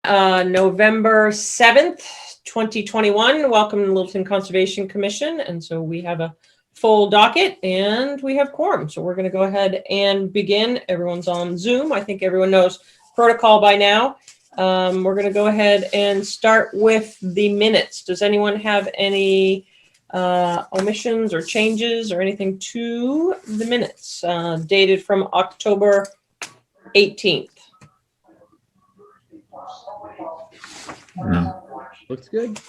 November 7th, 2021. Welcome to Littleton Conservation Commission. And so we have a full docket and we have quorum. So we're going to go ahead and begin. Everyone's on Zoom. I think everyone knows protocol by now. We're going to go ahead and start with the minutes. Does anyone have any omissions or changes or anything to the minutes dated from October 18th? No. Looks good.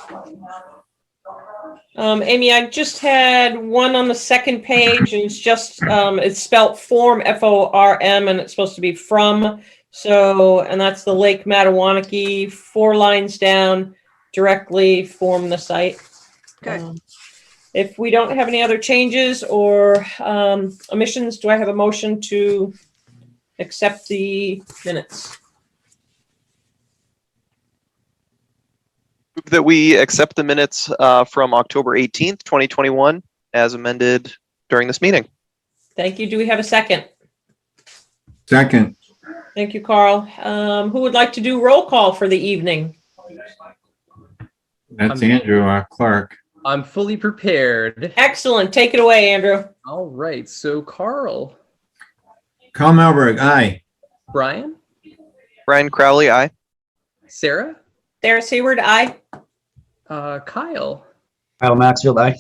Amy, I just had one on the second page, and it's just it's spelled form, F-O-R-M, and it's supposed to be from. So, and that's the Lake Mattawanakie, 4 lines down, directly from the site. Okay. If we don't have any other changes or omissions, do I have a motion to accept the minutes? That we accept the minutes from October 18th, 2021, as amended during this meeting. Thank you. Do we have a second? Second. Thank you, Carl. Who would like to do roll call for the evening? That's Andrew, our clerk. I'm fully prepared. Excellent. Take it away, Andrew. All right. So Carl. Carl Melberg, aye. Brian. Brian Crowley, aye. Sarah. Sarah Seward, aye. Kyle. Kyle Maxfield, aye.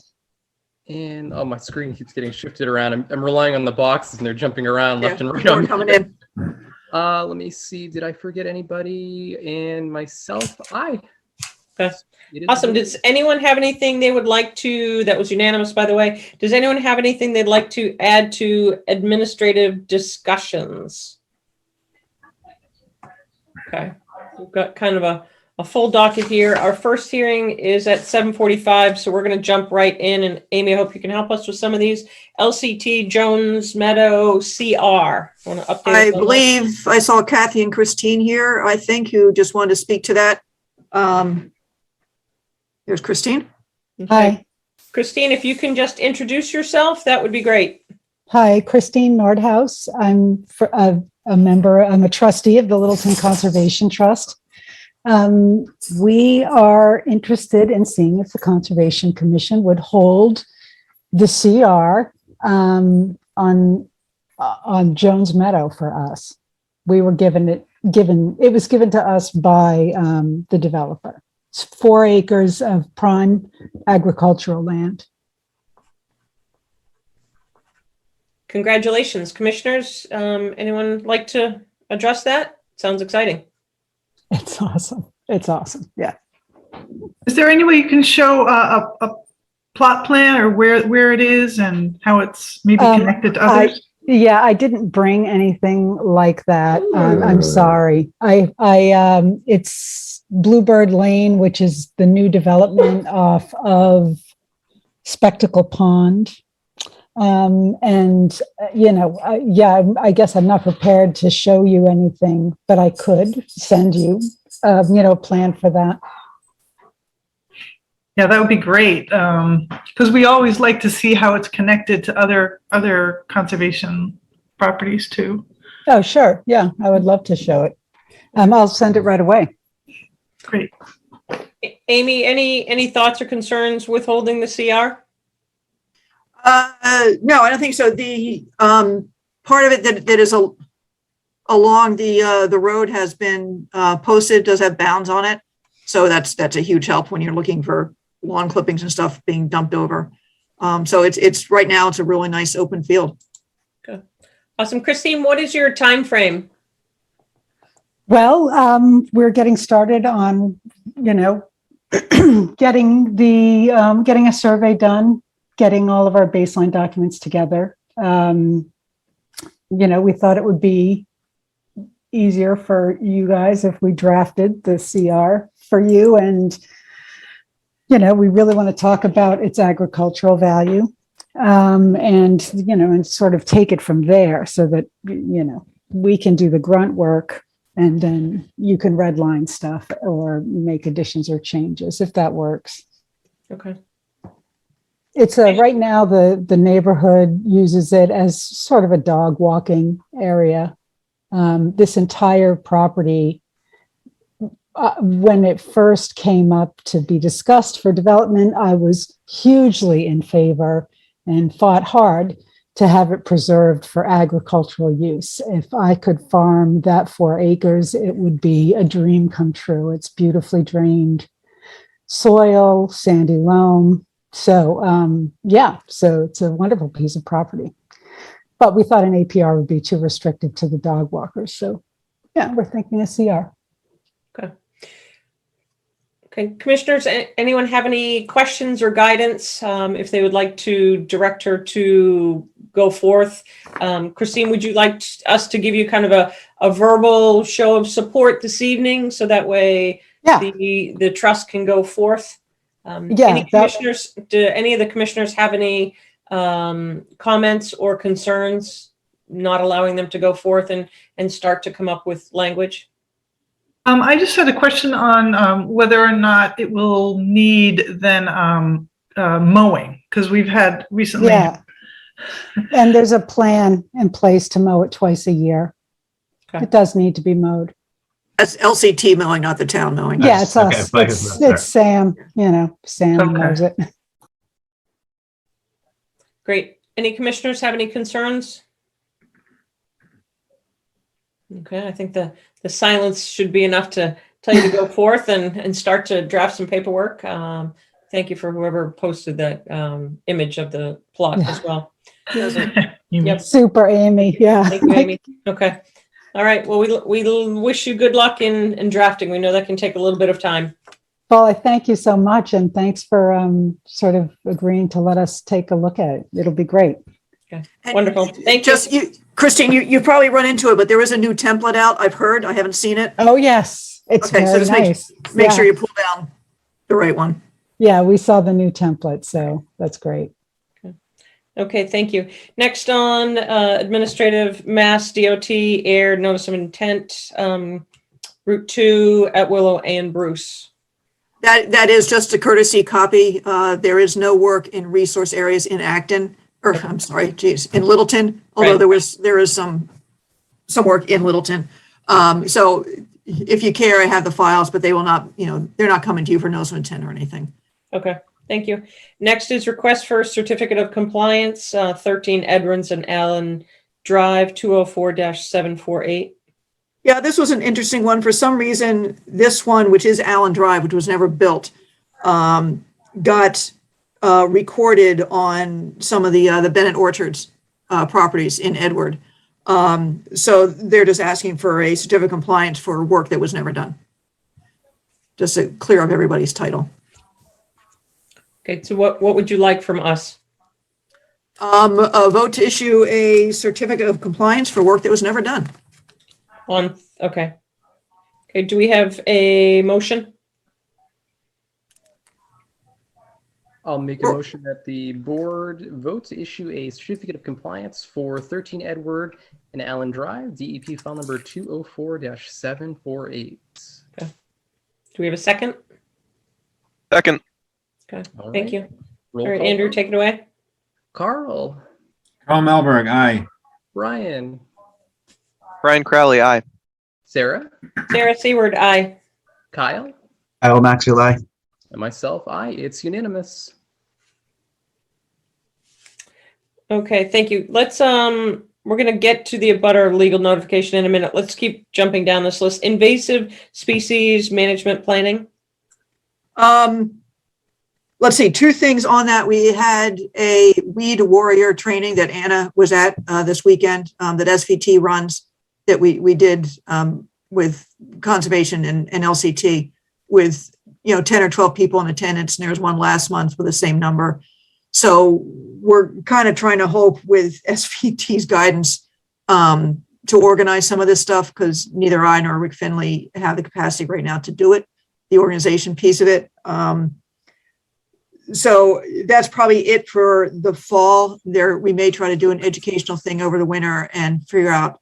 And my screen keeps getting shifted around. I'm relying on the boxes and they're jumping around left and right. More coming in. Let me see. Did I forget anybody? And myself, aye. Okay. Awesome. Does anyone have anything they would like to, that was unanimous, by the way. Does anyone have anything they'd like to add to administrative discussions? Okay. We've got kind of a full docket here. Our first hearing is at 7:45, so we're going to jump right in. And Amy, I hope you can help us with some of these. LCT Jones Meadow CR. Want to update? I believe I saw Kathy and Christine here, I think, who just wanted to speak to that. There's Christine. Okay. Hi. Christine, if you can just introduce yourself, that would be great. Hi, Christine Nordhaus. I'm a member, I'm a trustee of the Littleton Conservation Trust. We are interested in seeing if the Conservation Commission would hold the CR on Jones Meadow for us. We were it was given to us by the developer. It's 4 acres of prime agricultural land. Congratulations, commissioners. Anyone like to address that? Sounds exciting. It's awesome. It's awesome. Yeah. Is there any way you can show a plot plan or where it is and how it's maybe connected to others? I didn't bring anything like that. I'm sorry. It's Bluebird Lane, which is the new development off of Spectacle Pond. I guess I'm not prepared to show you anything, but I could send you, a plan for that. Yeah, that would be great. Because we always like to see how it's connected to other conservation properties too. Oh, sure. Yeah, I would love to show it. I'll send it right away. Great. Amy, any thoughts or concerns with holding the CR? No, I don't think so. The part of it that is along the road has been posted, does have bounds on it. So that's a huge help when you're looking for lawn clippings and stuff being dumped over. So it's right now, it's a really nice open field. Okay. Awesome. Christine, what is your time frame? Well, we're getting started on, getting a survey done, getting all of our baseline documents together. We thought it would be easier for you guys if we drafted the CR for you. And, we really want to talk about its agricultural value and sort of take it from there so that, we can do the grunt work and then you can redline stuff or make additions or changes if that works. Okay. It's right now the neighborhood uses it as sort of a dog walking area. This entire property when it first came up to be discussed for development, I was hugely in favor and fought hard to have it preserved for agricultural use. If I could farm that 4 acres, it would be a dream come true. It's beautifully drained soil, sandy loam. So yeah, so it's a wonderful piece of property. But we thought an APR would be too restrictive to the dog walkers. So yeah, we're thinking a CR. Okay, commissioners, anyone have any questions or guidance if they would like to direct her to go forth? Christine, would you like us to give you kind of a verbal show of support this evening so that way the trust can go forth? Any commissioners, do any of the commissioners have any comments or concerns not allowing them to go forth and start to come up with language? I just had a question on whether or not it will need then mowing, because we've had recently. Yeah. And there's a plan in place to mow it twice a year. Okay. It does need to be mowed. That's LCT mowing, not the town mowing. Yeah, it's Okay, us. like It's Sam, Sam Okay. knows it. Great. Any commissioners have any concerns? Okay, I think the silence should be enough to tell you to go forth and start to draft some paperwork. Thank you for whoever posted that image of the plot as well. Yep. Super Amy, yeah. Thank you, Amy. Okay. All right. Well, we wish you good luck in drafting. We know that can take a little bit of time. Well, I thank you so much, and thanks for sort of agreeing to let us take a look at it. It'll be great. Okay. And Wonderful. Thank you. Christine, you probably run into it, but there is a new template out. I've heard. I haven't seen it. Oh, yes. It's Okay, so very just nice. Make Yeah. sure you pull down the right one. Yeah, we saw the new template, so that's great. Okay, thank you. Next on administrative Mass DOT air notice of intent, Route 2 at Willow and Bruce. That is just a courtesy copy. There is no work in resource areas in Acton, or I'm sorry, geez, in Littleton, although Right. there is some work in Littleton. So if you care, I have the files, but they will not, they're not coming to you for notice of intent or anything. Okay, thank you. Next is request for certificate of compliance, 13 Edwards and Allen Drive, 204-748. Yeah, this was an interesting one. For some reason, this one, which is Allen Drive, which was never built, got recorded on some of the Bennett Orchards properties in Edward. So they're just asking for a certificate of compliance for work that was never done. Just to clear up everybody's title. Okay, so what would you like from us? A vote to issue a certificate of compliance for work that was never done. Okay. Okay, do we have a motion? I'll make a motion that the board vote to issue a certificate of compliance for 13 Edward and Allen Drive, DEP file number 204-748. Do we have a second? Second. Okay, All thank right. you. Roll All right, call Andrew, vote. take it away. Carl, Carl Melberg, aye. Brian, Brian Crowley, aye. Sarah, Sarah Seward, aye. Kyle, Kyle Maxwell, aye. and myself, aye. It's unanimous. Okay, thank you. Let's, we're going to get to the abutter legal notification in a minute. Let's keep jumping down this list. Invasive species management planning. Let's see, 2 things on that. We had a weed warrior training that Anna was at this weekend that SVT runs that we did with conservation and LCT with 10 or 12 people in attendance, and there was one last month with the same number. So we're kind of trying to hope with SVT's guidance to organize some of this stuff, because neither I nor Rick Finley have the capacity right now to do it, the organization piece of it. So that's probably it for the fall. We may try to do an educational thing over the winter and figure out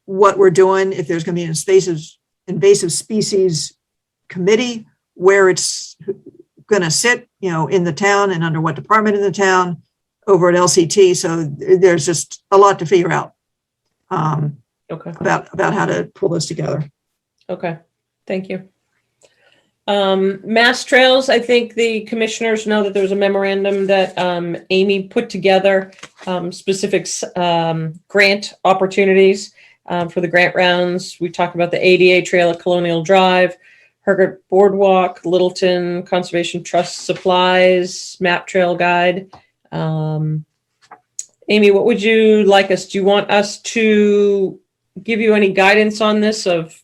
what we're doing, if there's going to be an invasive species committee, where it's going to sit, in the town and under what department in the town over at LCT. So there's just a lot to figure out Okay. about how to pull this together. Okay. Thank you. Mass Trails, I think the commissioners know that there was a memorandum that Amy put together, specific grant opportunities for the grant rounds. We talked about the ADA Trail at Colonial Drive, Hergert Boardwalk, Littleton Conservation Trust supplies, map trail guide. Amy, what would you like us? Do you want us to give you any guidance on this of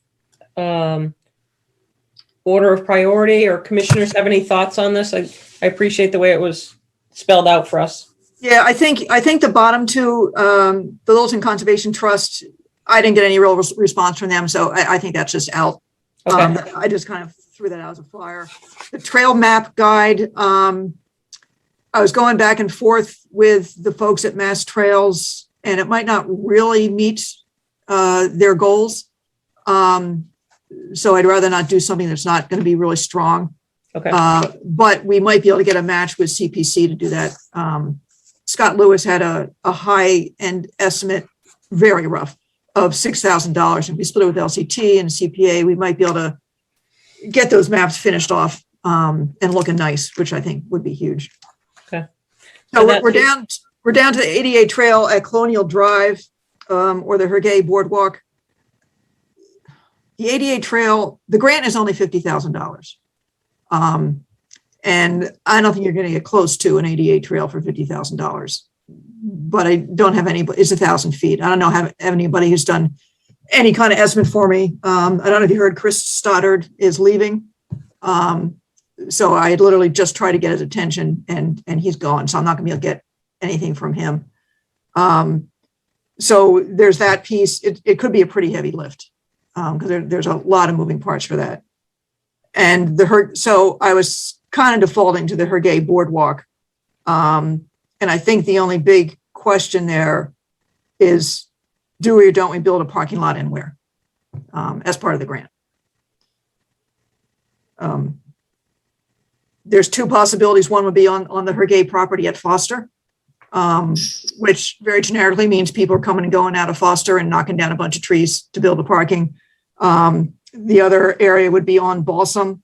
order of priority, or commissioners have any thoughts on this? I appreciate the way it was spelled out for us. Yeah, I think the bottom two, the Littleton Conservation Trust, I didn't get any real response from them, so I think that's just out. Okay. I just kind of threw that out as a flyer. The trail map guide, I was going back and forth with the folks at Mass Trails, and it might not really meet their goals. So I'd rather not do something that's not going to be really strong. Okay. But we might be able to get a match with CPC to do that. Scott Lewis had a high end estimate, very rough, of $6,000. And we split it with LCT and CPA, we might be able to get those maps finished off and looking nice, which I think would be huge. Okay. So So we're down to the ADA Trail at Colonial Drive or the Hergay Boardwalk. The ADA Trail, the grant is only $50,000. And I don't think you're going to get close to an ADA Trail for $50,000. But I don't have anybody, it's 1,000 feet. I don't know, have anybody who's done any kind of estimate for me. I don't know if you heard Chris Stoddard is leaving. So I literally just tried to get his attention and he's gone. So I'm not gonna be able to get anything from him. So there's that piece. It could be a pretty heavy lift because there's a lot of moving parts for that. And so I was kind of defaulting to the Hergay Boardwalk. And I think the only big question there is, do we or don't we build a parking lot and where as part of the grant? There's two possibilities. One would be on the Hergay property at Foster, which very generically means people are coming and going out of Foster and knocking down a bunch of trees to build the parking. The other area would be on Balsam.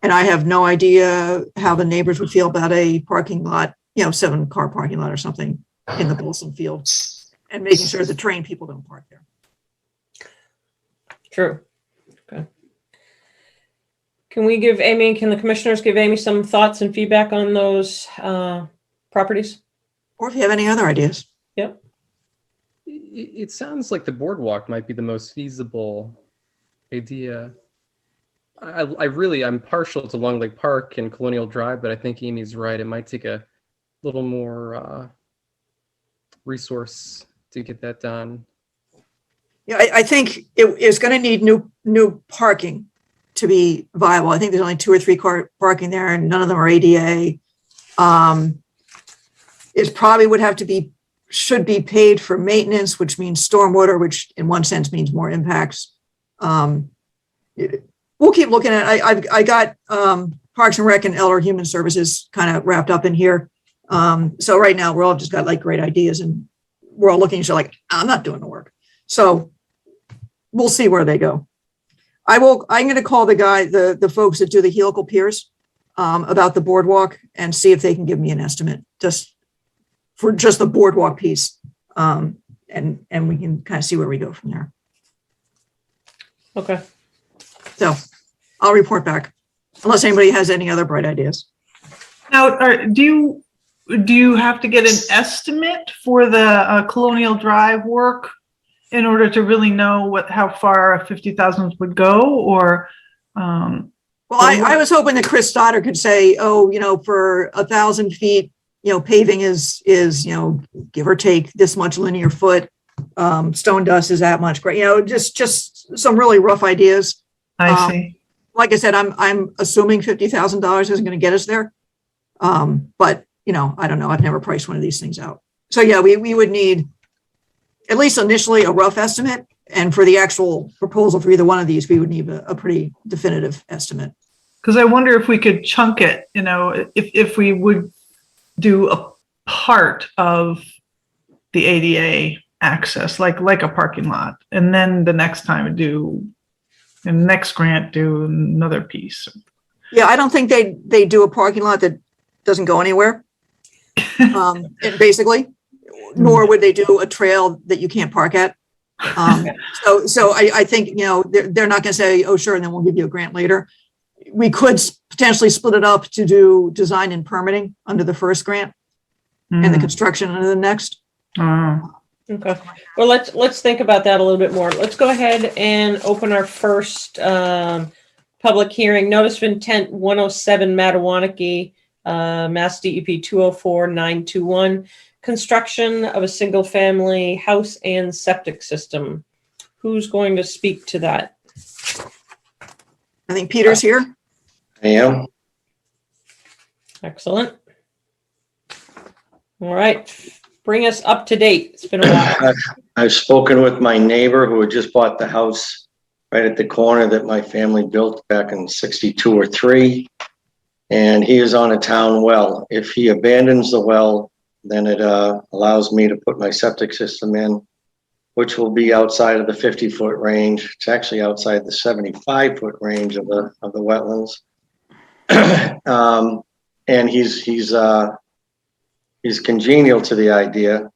And I have no idea how the neighbors would feel about a parking lot, 7-car parking lot or something in the Balsam field, and making sure the train people don't park there. True. Okay. Can the commissioners give Amy some thoughts and feedback on those properties? Or if you have any other ideas. Yep. It sounds like the boardwalk might be the most feasible idea. I'm partial to Long Lake Park and Colonial Drive, but I think Amy's right. It might take a little more resource to get that done. Yeah, I think it's going to need new parking to be viable. I think there's only 2 or 3 car parking there, and none of them are ADA. It probably should be paid for maintenance, which means stormwater, which in one sense means more impacts. We'll keep looking at it. I got Parks and Rec and Elder Human Services kind of wrapped up in here. So right now we're all just got like great ideas, and we're all looking at each other like, I'm not doing the work. So we'll see where they go. I'm going to call the folks that do the helical piers about the boardwalk and see if they can give me an estimate for the boardwalk piece. And we can kind of see where we go from there. Okay. So I'll report back unless anybody has any other bright ideas. Now, do you have to get an estimate for the Colonial Drive work in order to really know how far a 50,000 would go, or? Well, I was hoping that Chris Stoddard could say, for 1,000 feet, paving is give or take this much linear foot. Stone dust is that much. Great, just some really rough ideas. I see. Like I said, I'm assuming $50,000 isn't going to get us there. But I don't know. I've never priced one of these things out. So yeah, we would need at least initially a rough estimate. And for the actual proposal for either one of these, we would need a pretty definitive estimate. Because I wonder if we could chunk it, if we would do a part of the ADA access, like a parking lot, and then the next time do and next grant do another piece. Yeah, I don't think they do a parking lot that doesn't go anywhere. Basically, nor would they do a trail that you can't park at. So I think, you know, they're not going to say, oh, sure, and then we'll give you a grant later. We could potentially split it up to do design and permitting under the first grant and the construction under the next. Okay. Well, let's think about that a little bit more. Let's go ahead and open our first public hearing. Notice of intent 107 Mattawanakie, Mass DEP 204921. Construction of a single family house and septic system. Who's going to speak to that? I think Peter's here. I am. Excellent. All right. Bring us up to date. It's been a while. I've spoken with my neighbor who had just bought the house right at the corner that my family built back in 62 or 3. And he is on a town well. If he abandons the well, then it allows me to put my septic system in, which will be outside of the 50-foot range. It's actually outside the 75-foot range of the wetlands. And he's congenial to the idea.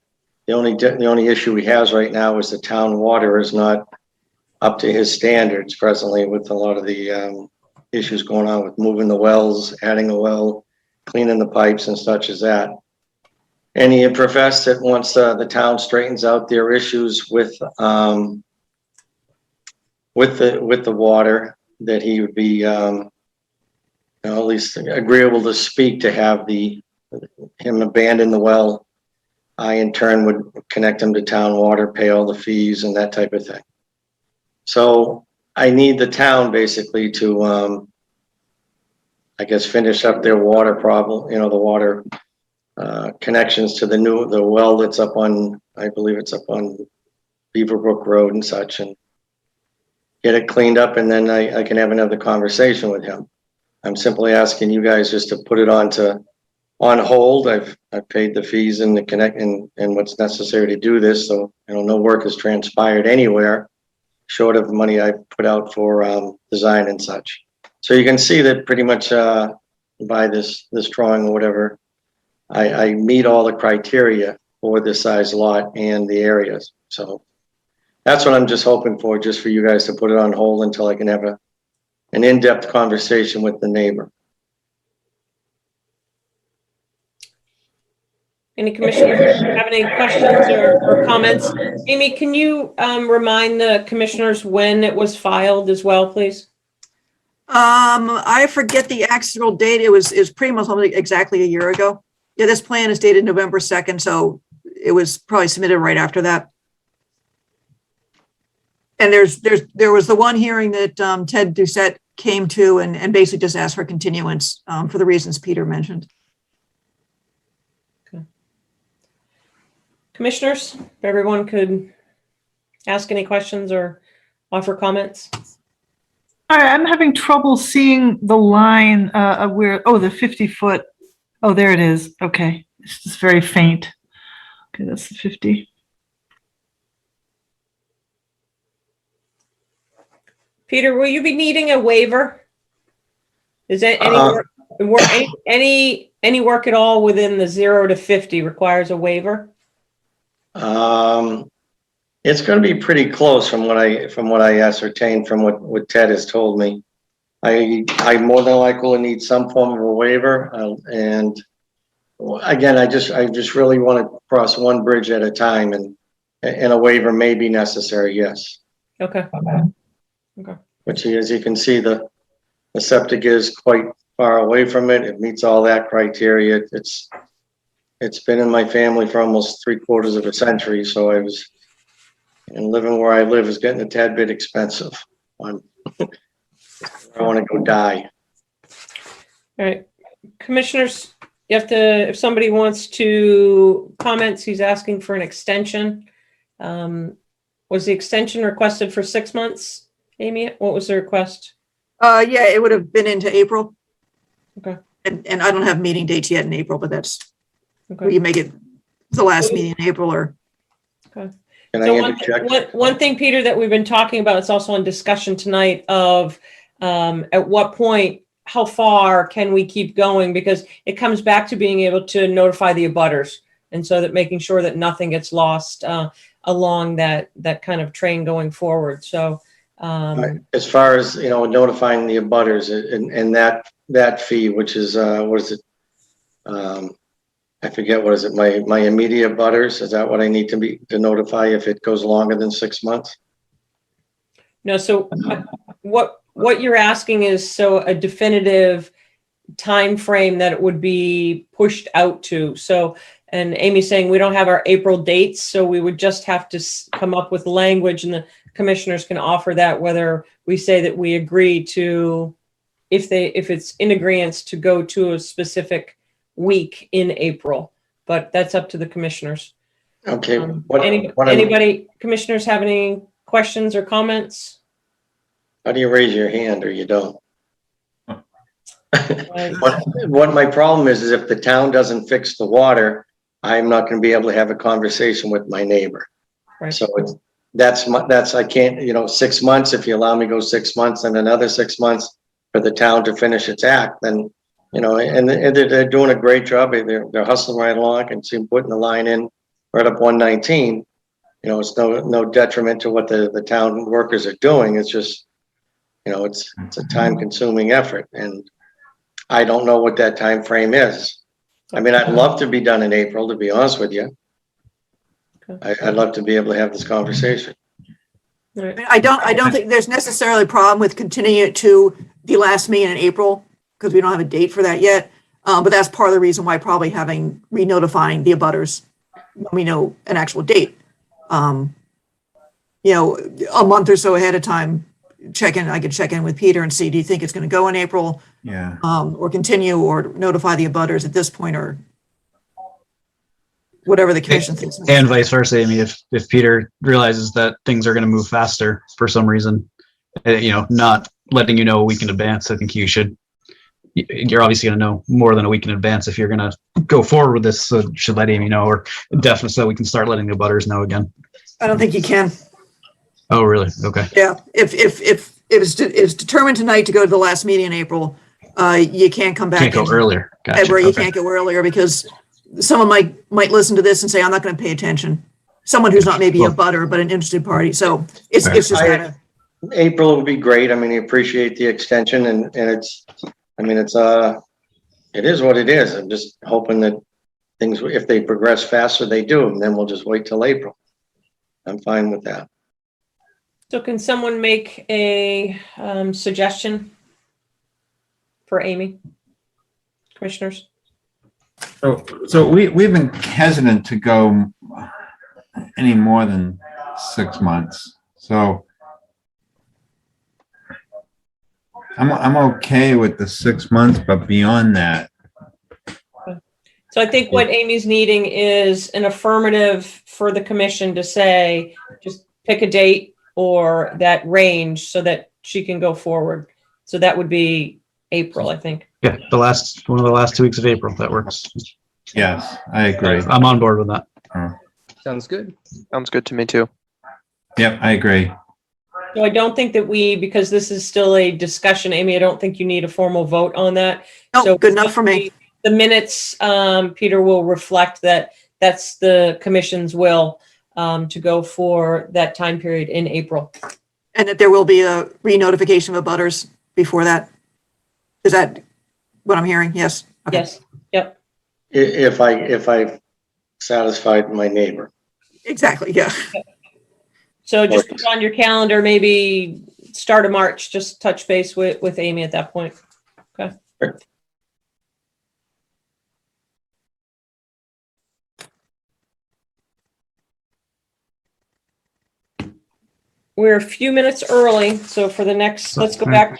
The only issue he has right now is the town water is not up to his standards presently, with a lot of the issues going on with moving the wells, adding a well, cleaning the pipes and such as that. And he had professed that once the town straightens out their issues with the water, that he would be at least agreeable to speak to have him abandon the well. I in turn would connect him to town water, pay all the fees and that type of thing. So I need the town basically to, I guess, finish up their water problem, you know, the water connections to the well that's up on, I believe it's up on Beaverbrook Road and such, and get it cleaned up, and then I can have another conversation with him. I'm simply asking you guys just to put it on hold. I've paid the fees and the connect and what's necessary to do this, so you know, no work has transpired anywhere short of the money I put out for design and such. So you can see that pretty much by this drawing or whatever, I meet all the criteria for this size lot and the areas. So that's what I'm just hoping for, just for you guys to put it on hold until I can have an in-depth conversation with the neighbor. Any commissioners have any questions or comments? Amy, can you remind the commissioners when it was filed as well, please? I forget the actual date. It was pretty much exactly a year ago. Yeah, this plan is dated November 2nd, so it was probably submitted right after that. And there was the one hearing that Ted Doucette came to and basically just asked for continuance for the reasons Peter mentioned. Okay. Commissioners, if everyone could ask any questions or offer comments. All right, I'm having trouble seeing the line of where, the 50-foot. Oh, there it is. Okay, it's just very faint. Okay, that's the 50. Peter, will you be needing a waiver? Is there any work at all within the 0 to 50 requires a waiver? It's going to be pretty close from what I ascertained from what Ted has told me. I more than likely will need some form of a waiver, and again, I just really want to cross one bridge at a time, and a waiver may be necessary. Yes. Okay. Okay. Which, as you can see, the septic is quite far away from it. It meets all that criteria. It's been in my family for almost 3/4 of a century, so and living where I live is getting a tad bit expensive. I want to go die. All right, commissioners, you have to, if somebody wants to comment, he's asking for an extension. Was the extension requested for 6 months? Amy, what was the request? Yeah, it would have been into April. Okay. And I don't have meeting dates yet in April, but that's, Okay. we make it the last meeting in April or. Okay. Can I So interject? one thing, Peter, that we've been talking about, it's also on discussion tonight of at what point, how far can we keep going? Because it comes back to being able to notify the abutters. And so that making sure that nothing gets lost along that kind of train going forward. So As far as, notifying the abutters and that fee, which is, what is it? I forget, what is it? My immediate butters, is that what I need to notify if it goes longer than 6 months? no, so what you're asking is so a definitive time frame that it would be pushed out to. So, and Amy's saying we don't have our April dates, so we would just have to come up with language, and the commissioners can offer that, whether we say that we agree to, if it's in agreement to go to a specific week in April, but that's up to the commissioners. Okay. Anybody, commissioners, have any questions or comments? How do you raise your hand, or you don't? What my problem is if the town doesn't fix the water, I'm not going to be able to have a conversation with my neighbor. Right. So I can't, 6 months, if you allow me to go 6 months and another 6 months for the town to finish its act, then, and they're doing a great job. They're hustling right along. I can see them putting the line in right up 119. It's no detriment to what the town workers are doing. It's just, it's a time consuming effort, and I don't know what that time frame is. I mean, I'd love to be done in April, to be honest with you. I'd love to be able to have this conversation. Right. I don't think there's necessarily a problem with continuing it to the last meeting in April, because we don't have a date for that yet. But that's part of the reason why probably having re-notifying the abutters when we know an actual date. A month or so ahead of time, I could check in with Peter and see, do you think it's going to go in April? Yeah. Or continue, or notify the abutters at this point, or whatever the commission thinks. And vice versa. I mean, if Peter realizes that things are going to move faster for some reason, not letting you know a week in advance, I think you're obviously going to know more than a week in advance if you're going to go forward with this. So should let Amy know, or definitely so we can start letting the abutters know again. I don't think you can. Oh, really? Okay. Yeah, if it's determined tonight to go to the last meeting in April, you can't come back. Can't go earlier. Gotcha. February, you Okay. can't go earlier, because someone might listen to this and say, I'm not going to pay attention. Someone who's not maybe a butter, but an interested party. So it's just kind of. April would be great. I mean, I appreciate the extension, and it is what it is. I'm just hoping that things, if they progress faster, they do, and then we'll just wait till April. I'm fine with that. So can someone make a suggestion for Amy? Commissioners? So we've been hesitant to go any more than 6 months. So I'm okay with the 6 months, but beyond that. So I think what Amy's needing is an affirmative for the commission to say, just pick a date or that range so that she can go forward. So that would be April, I think. Yeah, one of the last 2 weeks of April. That works. Yes, I agree. I'm on board with that. Sounds good. Sounds good to me too. Yep, I agree. So I don't think that because this is still a discussion, Amy, I don't think you need a formal vote on that. No, So good enough for me. The minutes, Peter, will reflect that that's the commission's will to go for that time period in April. And that there will be a re-notification of abutters before that. Is that what I'm hearing? Yes. Okay. Yes, yep. If I satisfied my neighbor. Exactly, yeah. So just put on your calendar, maybe start of March, just touch base with Amy at that point. Okay. Sure. We're a few minutes early, so for the next, let's go back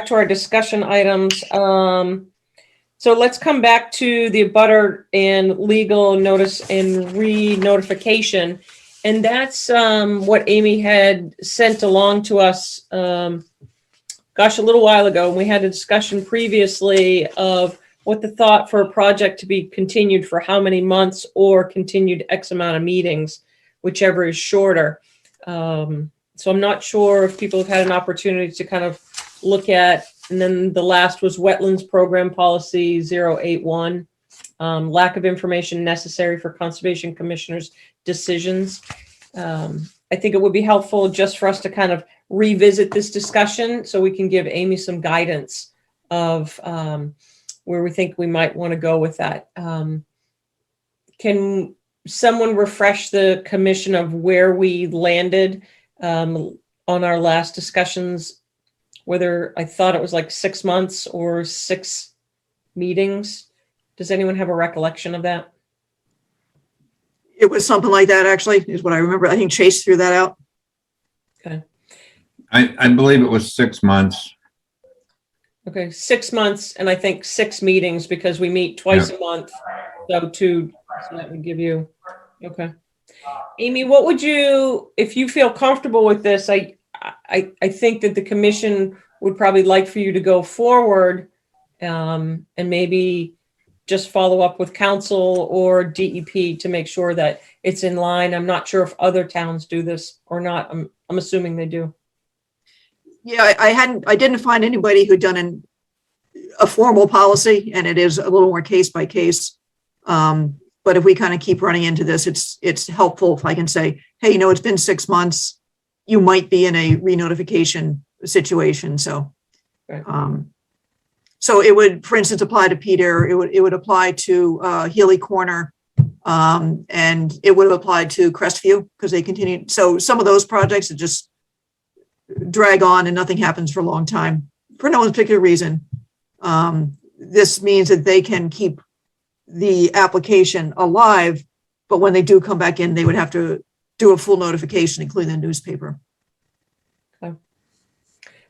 to our discussion items. So let's come back to the abutter and legal notice and re-notification. And that's what Amy had sent along to us, a little while ago. And we had a discussion previously of what the thought for a project to be continued for how many months or continued X amount of meetings. whichever is shorter. So I'm not sure if people have had an opportunity to kind of look at, and then the last was Wetlands Program Policy 081, lack of information necessary for Conservation Commissioners' decisions. I think it would be helpful just for us to kind of revisit this discussion so we can give Amy some guidance of where we think we might want to go with that. Can someone refresh the commission of where we landed on our last discussions, whether I thought it was like 6 months or 6 meetings? Does anyone have a recollection of that? It was something like that, actually, is what I remember. I think Chase threw that out. Okay. I believe it was 6 months. Okay, 6 months, and I think 6 meetings because we meet twice a month. So 2, so that would give you, okay. Amy, what would you, if you feel comfortable with this, I think that the commission would probably like for you to go forward and maybe just follow up with council or DEP to make sure that it's in line. I'm not sure if other towns do this or not. I'm assuming they do. Yeah, I didn't find anybody who'd done a formal policy, and it is a little more case by case. But if we kind of keep running into this, it's helpful if I can say, hey, it's been 6 months. You might be in a re-notification situation. So, Right. So it would, for instance, apply to Peter. It would apply to Healy Corner, and it would have applied to Crestview because they continued. So some of those projects that just drag on and nothing happens for a long time for no particular reason. This means that they can keep the application alive, but when they do come back in, they would have to do a full notification, including the newspaper. Okay.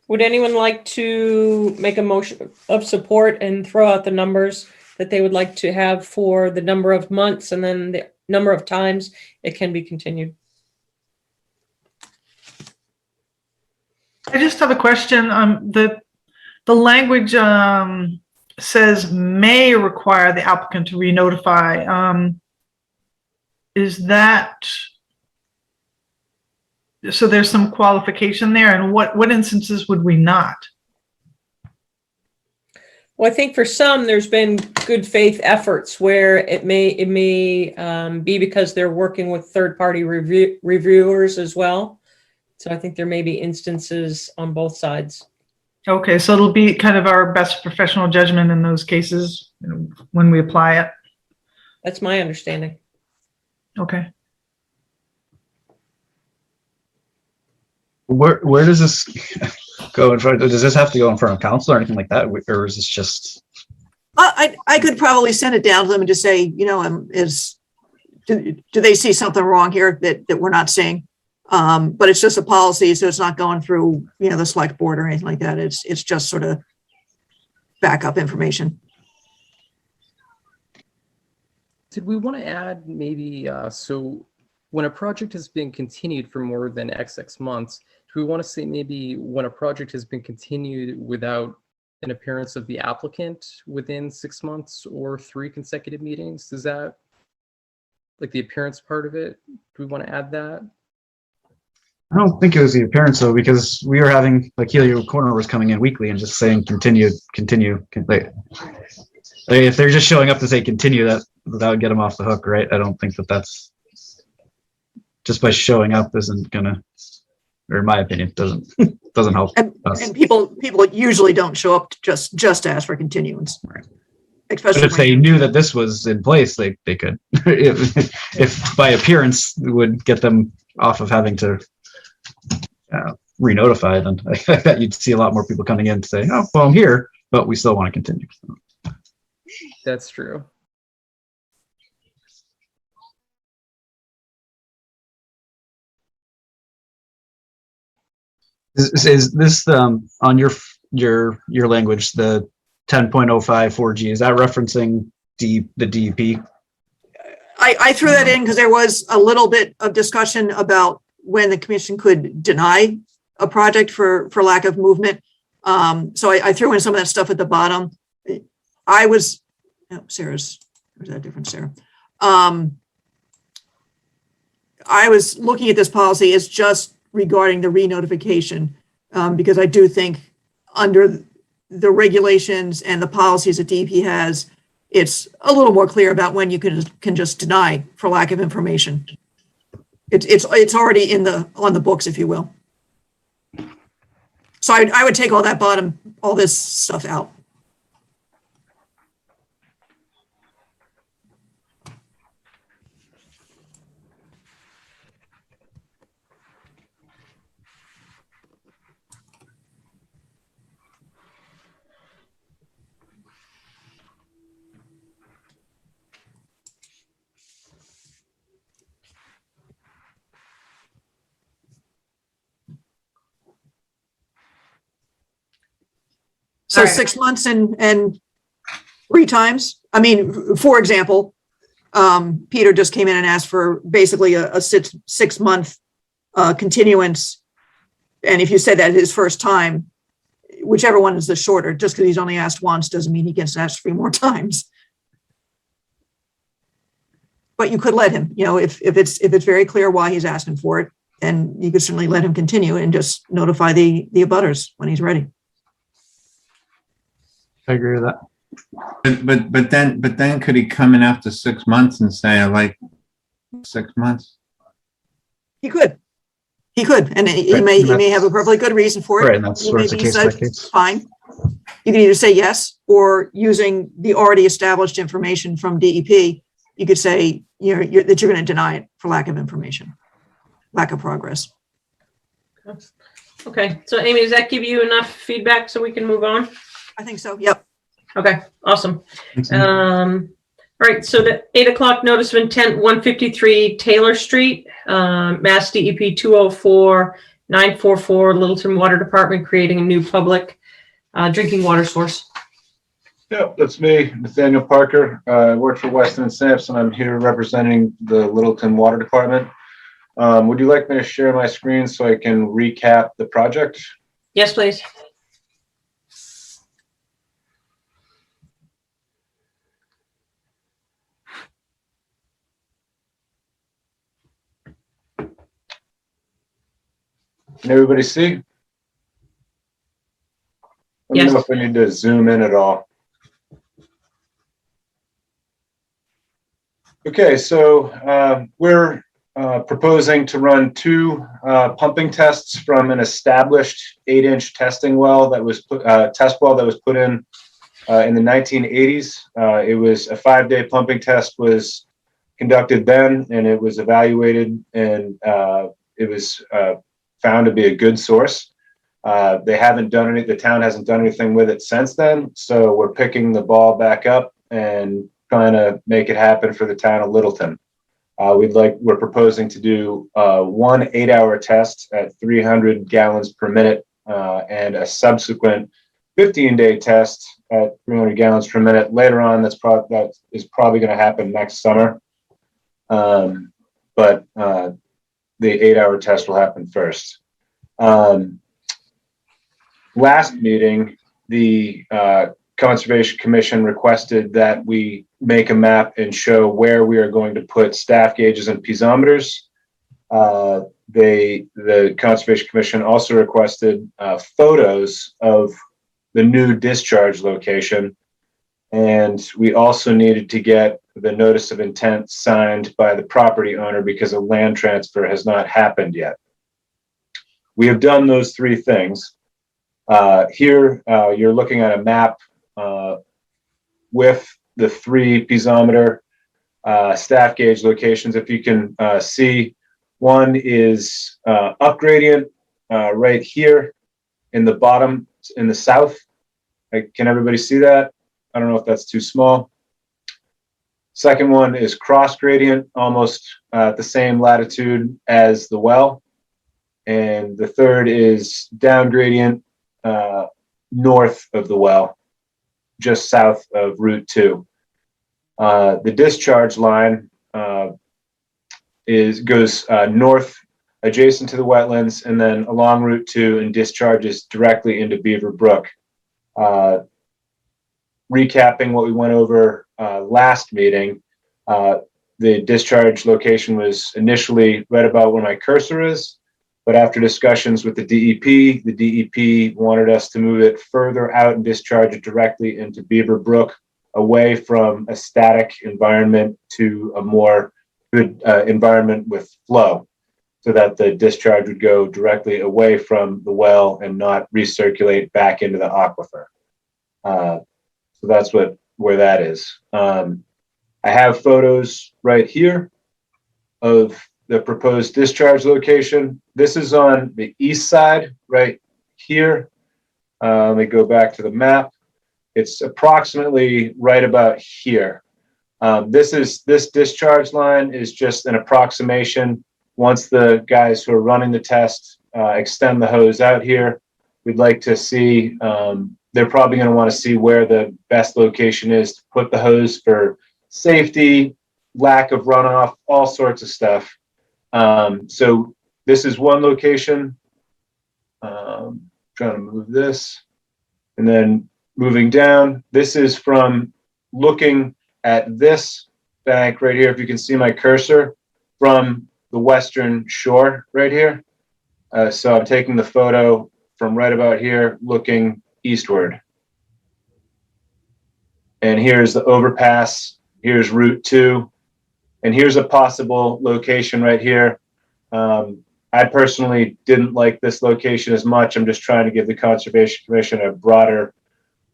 Would anyone like to make a motion of support and throw out the numbers that they would like to have for the number of months and then the number of times it can be continued? I just have a question. The language says may require the applicant to re-notify. Is that, so there's some qualification there, and what instances would we not? Well, I think for some, there's been good faith efforts where it may be because they're working with third-party reviewers as well. So I think there may be instances on both sides. Okay, so it'll be kind of our best professional judgment in those cases when we apply it. That's my understanding. Okay. Where does this go in front? Does this have to go in front of council or anything like that, or is this just? I could probably send it down to them and just say, do they see something wrong here that we're not seeing? But it's just a policy, so it's not going through, the select board or anything like that. It's just sort of backup information. Did we want to add maybe, so when a project has been continued for more than XX months, do we want to say maybe when a project has been continued without an appearance of the applicant within 6 months or 3 consecutive meetings? Does that, like the appearance part of it, do we want to add that? I don't think it was the appearance though, because we were having, like, Helio Corner was coming in weekly and just saying continue. Like, if they're just showing up to say continue, that would get them off the hook, right? I don't think that's just by showing up isn't gonna, or in my opinion, doesn't help us. And people usually don't show up to just ask for continuance. Right. Especially But if they knew that this was in place, they could. if by appearance would get them off of having to re-notify, then I bet you'd see a lot more people coming in to say, oh, well, I'm here, but we still want to continue. That's true. Is this on your language, the 10.05 4G, is that referencing the DEP? I threw that in because there was a little bit of discussion about when the commission could deny a project for lack of movement. So I threw in some of that stuff at the bottom. Sarah's, or is that a different Sarah? I was looking at this policy as just regarding the re-notification, because I do think under the regulations and the policies that DEP has, it's a little more clear about when you can just deny for lack of information. It's already on the books, if you will. So I would take all this stuff out. So All right. 6 months and 3 times. I mean, for example, Peter just came in and asked for basically a 6 month continuance. And if you said that his first time, whichever one is the shorter, just because he's only asked once doesn't mean he gets asked 3 more times. But you could let him, if it's very clear why he's asking for it, then you could certainly let him continue and just notify the abutters when he's ready. I agree with that. But then could he come in after 6 months and say, I like 6 months? He could, and he Right, may have a perfectly good reason for it. Right, and that's He where may it's a be case said, by case. fine. You can either say yes, or using the already established information from DEP, you could say that you're going to deny it for lack of information, lack of progress. Okay, so Amy, does that give you enough feedback so we can move on? I think so. Yep. Okay, awesome. All right, so the 8 o'clock notice of intent, 153 Taylor Street, Mass DEP 204944, Littleton Water Department creating a new public drinking water source. Yep, that's me, Nathaniel Parker. I work for Weston and Sampson. I'm here representing the Littleton Water Department. Would you like me to share my screen so I can recap the project? Yes, please. Can everybody see? Let me Yes. know if I need to zoom in at all. Okay, so we're proposing to run 2 pumping tests from an established 8-inch testing well that was test well that was put in the 1980s. It was a 5-day pumping test was conducted then, and it was evaluated, and it was found to be a good source. They haven't done any, the town hasn't done anything with it since then. So we're picking the ball back up and trying to make it happen for the town of Littleton. We're proposing to do 1 8-hour test at 300 gallons per minute and a subsequent 15-day test at 300 gallons per minute later on. That is probably going to happen next summer. But the 8-hour test will happen first. Last meeting, the Conservation Commission requested that we make a map and show where we are going to put staff gauges and piezometers. The Conservation Commission also requested photos of the new discharge location. And we also needed to get the notice of intent signed by the property owner because a land transfer has not happened yet. We have done those 3 things. Here, you're looking at a map with the 3 piezometer staff gauge locations. If you can see, one is up gradient right here in the bottom, in the south. Can everybody see that? I don't know if that's too small. Second one is cross gradient, almost at the same latitude as the well. And the third is down gradient north of the well, just south of Route 2. The discharge line goes north adjacent to the wetlands and then along Route 2 and discharges directly into Beaver Brook. Recapping what we went over last meeting, The discharge location was initially right about where my cursor is, but after discussions with the DEP wanted us to move it further out and discharge it directly into Beaver Brook, away from a static environment to a more good environment with flow, so that the discharge would go directly away from the well and not recirculate back into the aquifer. So that's where that is. I have photos right here of the proposed discharge location. This is on the east side right here. Let me go back to the map. It's approximately right about here. This discharge line is just an approximation. Once the guys who are running the test extend the hose out here, we'd like to see, they're probably going to want to see where the best location is to put the hose for safety, lack of runoff, all sorts of stuff. So this is one location. Trying to move this. And then moving down, this is from looking at this bank right here. If you can see my cursor from the western shore right here. So I'm taking the photo from right about here, looking eastward. And here's the overpass. Here's Route 2. And here's a possible location right here. I personally didn't like this location as much. I'm just trying to give the Conservation Commission a broader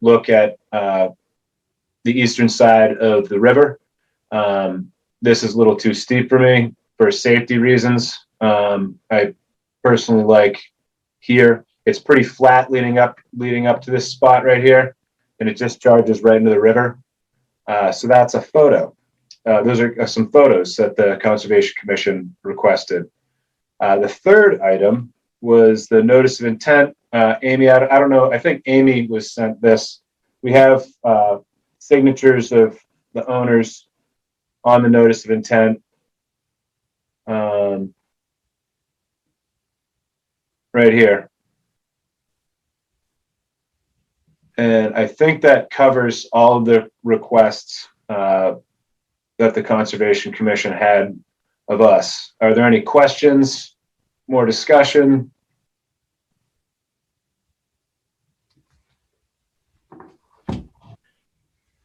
look at the eastern side of the river. This is a little too steep for me for safety reasons. I personally like here. It's pretty flat leading up to this spot right here, and it just discharges right into the river. So that's a photo. Those are some photos that the Conservation Commission requested. The third item was the notice of intent. Amy, I don't know, I think Amy was sent this. We have signatures of the owners on the notice of intent. Right here. And I think that covers all of the requests that the Conservation Commission had of us. Are there any questions? More discussion?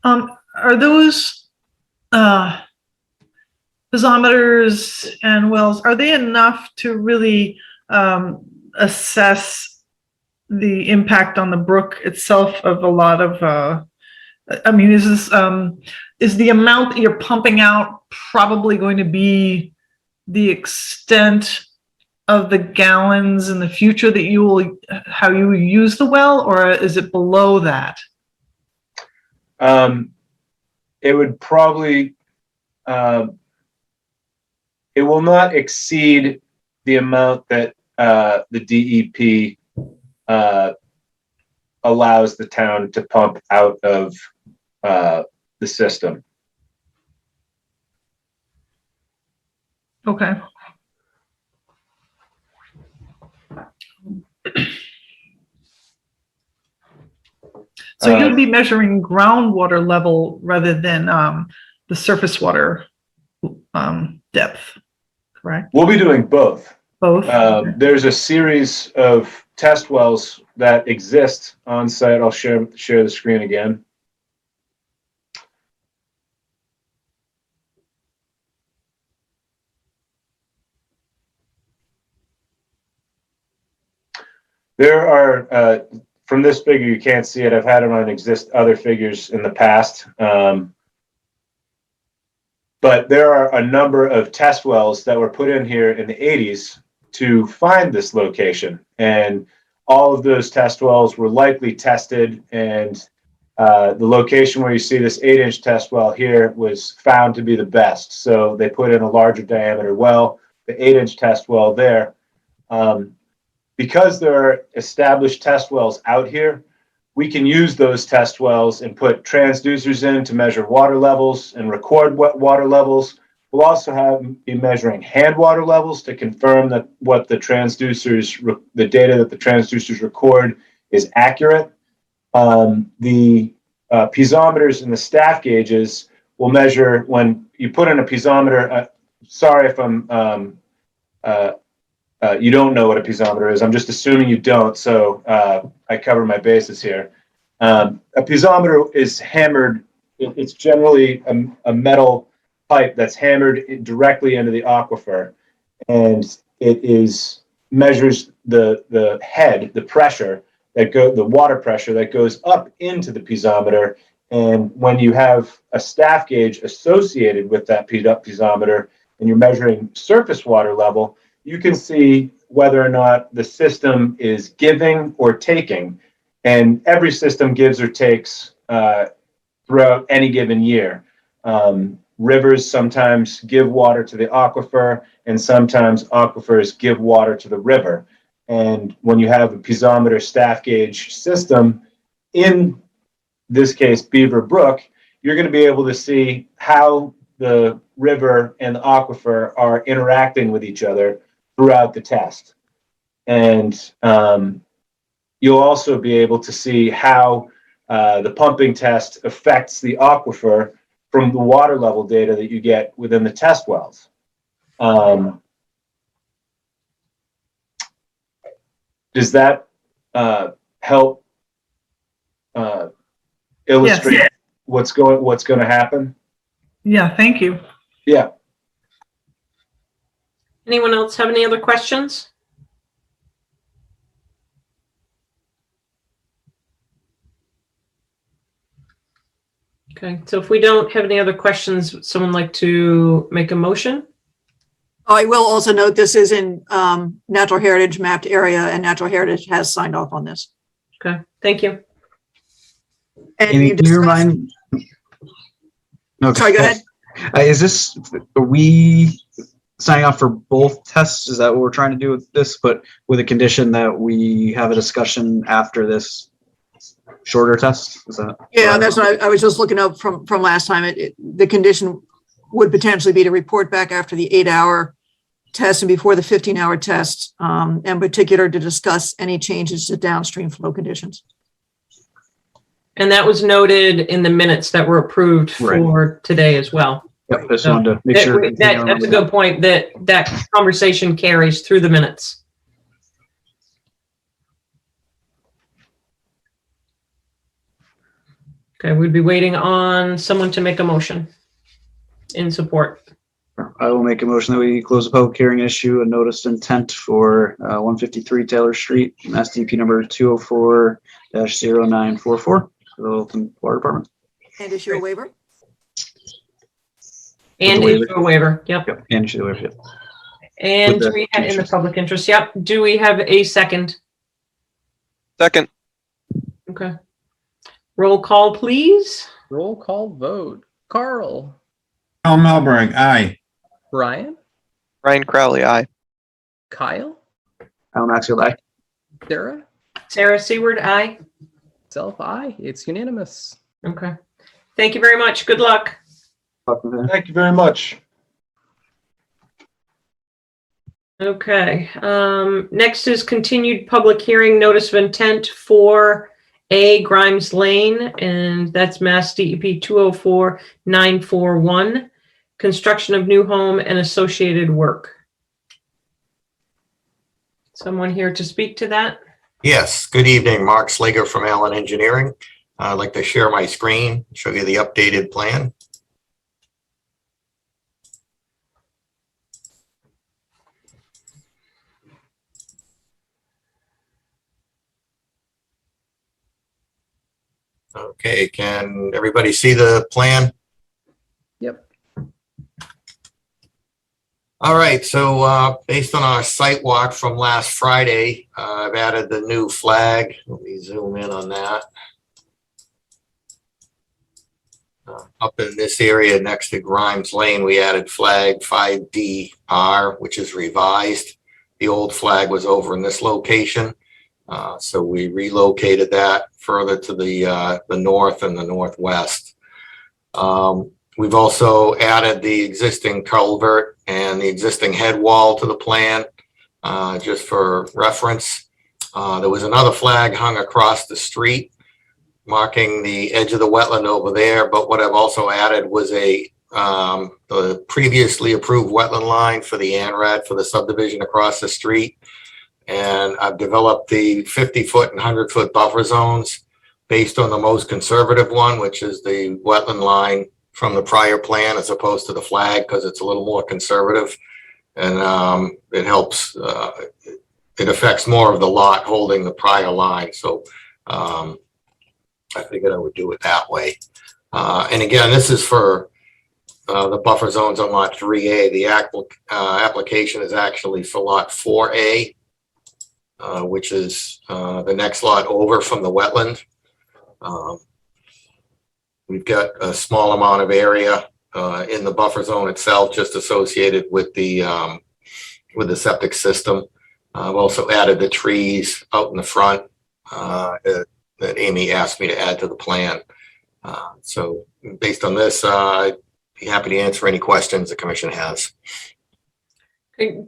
Are those piezometers and wells, are they enough to really assess the impact on the brook itself of a lot of, I mean, is this, is the amount that you're pumping out probably going to be the extent of the gallons in the future that you will, how you use the well, or is it below that? It would probably, it will not exceed the amount that the DEP allows the town to pump out of the system. Okay. So you'd be measuring groundwater level rather than the surface water depth, correct? We'll be doing both. Both? There's a series of test wells that exist on site. I'll share the screen again. There are, from this figure, you can't see it. I've had it on other figures in the past. But there are a number of test wells that were put in here in the 80s to find this location. And all of those test wells were likely tested. And the location where you see this 8-inch test well here was found to be the best. So they put in a larger diameter well, the 8-inch test well there. Because there are established test wells out here, we can use those test wells and put transducers in to measure water levels and record water levels. We'll also be measuring hand water levels to confirm that what the transducers, the data that the transducers record is accurate. The piezometers and the staff gauges will measure when you put in a piezometer. Sorry if I'm you don't know what a piezometer is. I'm just assuming you don't, so I cover my bases here. A piezometer is hammered. It's generally a metal pipe that's hammered directly into the aquifer, and it measures the head, the pressure the water pressure that goes up into the piezometer. And when you have a staff gauge associated with that piezometer and you're measuring surface water level, you can see whether or not the system is giving or taking. And every system gives or takes throughout any given year. Rivers sometimes give water to the aquifer, and sometimes aquifers give water to the river. And when you have a piezometer staff gauge system, in this case, Beaver Brook, you're going to be able to see how the river and the aquifer are interacting with each other throughout the test. And you'll also be able to see how the pumping test affects the aquifer from the water level data that you get within the test wells. Does that help illustrate Yes. what's going to happen? Yeah, thank you. Yeah. Anyone else have any other questions? Okay, so if we don't have any other questions, would someone like to make a motion? I will also note this is in natural heritage mapped area, and natural heritage has signed off on this. Okay, thank you. And Amy, you can you discussed- remind? Okay. Sorry, go ahead. Are we signing off for both tests? Is that what we're trying to do with this? But with a condition that we have a discussion after this shorter test? Is that? Yeah, that's what I was just looking up from last time. The condition would potentially be to report back after the 8-hour test and before the 15-hour test, in particular to discuss any changes to downstream flow conditions. And that was noted in the minutes that were approved for today as well. Yep, I just wanted to make sure. That's a good point, that conversation carries through the minutes. Okay, we'd be waiting on someone to make a motion in support. I will make a motion that we close the public hearing, issue a notice of intent for 153 Taylor Street, Mass DP number 204-0944 for the Littleton Water Department. And issue a waiver? And waiver. issue a waiver, yep. Yep, and issue the waiver. Yep. And With the do we have in the conditions. public interest, yep. Do we have a second? Second. Okay. Roll call, please. Roll call vote. Carl. Al Melberg, aye. Brian. Ryan Crowley, aye. Kyle. Alan Maxfield, aye. Sarah. Sarah Seward, aye. Self, aye. It's unanimous. Okay. Thank you very much. Good luck. Thank you very much. Okay. Next is continued public hearing notice of intent for A Grimes Lane, and that's Mass DEP 204-941, construction of new home and associated work. Someone here to speak to that? Yes, good evening. Mark Slager from Allen Engineering. I'd like to share my screen, show you the updated plan. Okay, can everybody see the plan? Yep. All right, so based on our site walk from last Friday, I've added the new flag. Let me zoom in on that. Up in this area next to Grimes Lane, we added flag 5DR, which is revised. The old flag was over in this location. So we relocated that further to the north and the northwest. We've also added the existing culvert and the existing head wall to the plan, just for reference. There was another flag hung across the street marking the edge of the wetland over there, but what I've also added was a the previously approved wetland line for the ANRAD for the subdivision across the street. And I've developed the 50-foot and 100-foot buffer zones based on the most conservative one, which is the wetland line from the prior plan as opposed to the flag, because it's a little more conservative. And it helps, it affects more of the lot holding the prior line. So I figured I would do it that way. And again, this is for the buffer zones on lot 3A. The application is actually for lot 4A, which is the next lot over from the wetland. We've got a small amount of area in the buffer zone itself, just associated with the septic system. I've also added the trees out in the front that Amy asked me to add to the plan. So based on this, I'd be happy to answer any questions the commission has.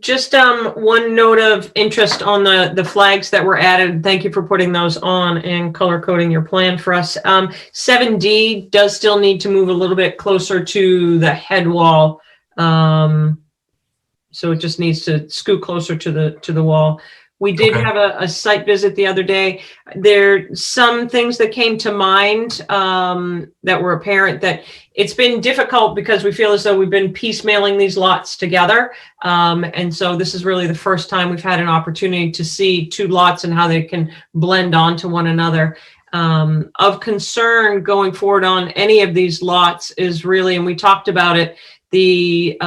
Just one note of interest on the flags that were added. Thank you for putting those on and color coding your plan for us. 7D does still need to move a little bit closer to the head wall. So it just needs to scoot closer to the wall. We did have a site visit the other day. There's some things that came to mind that were apparent that it's been difficult because we feel as though we've been piecemealing these lots together. And so this is really the first time we've had an opportunity to see two lots and how they can blend onto one another. Of concern going forward on any of these lots is really, and we talked about it, the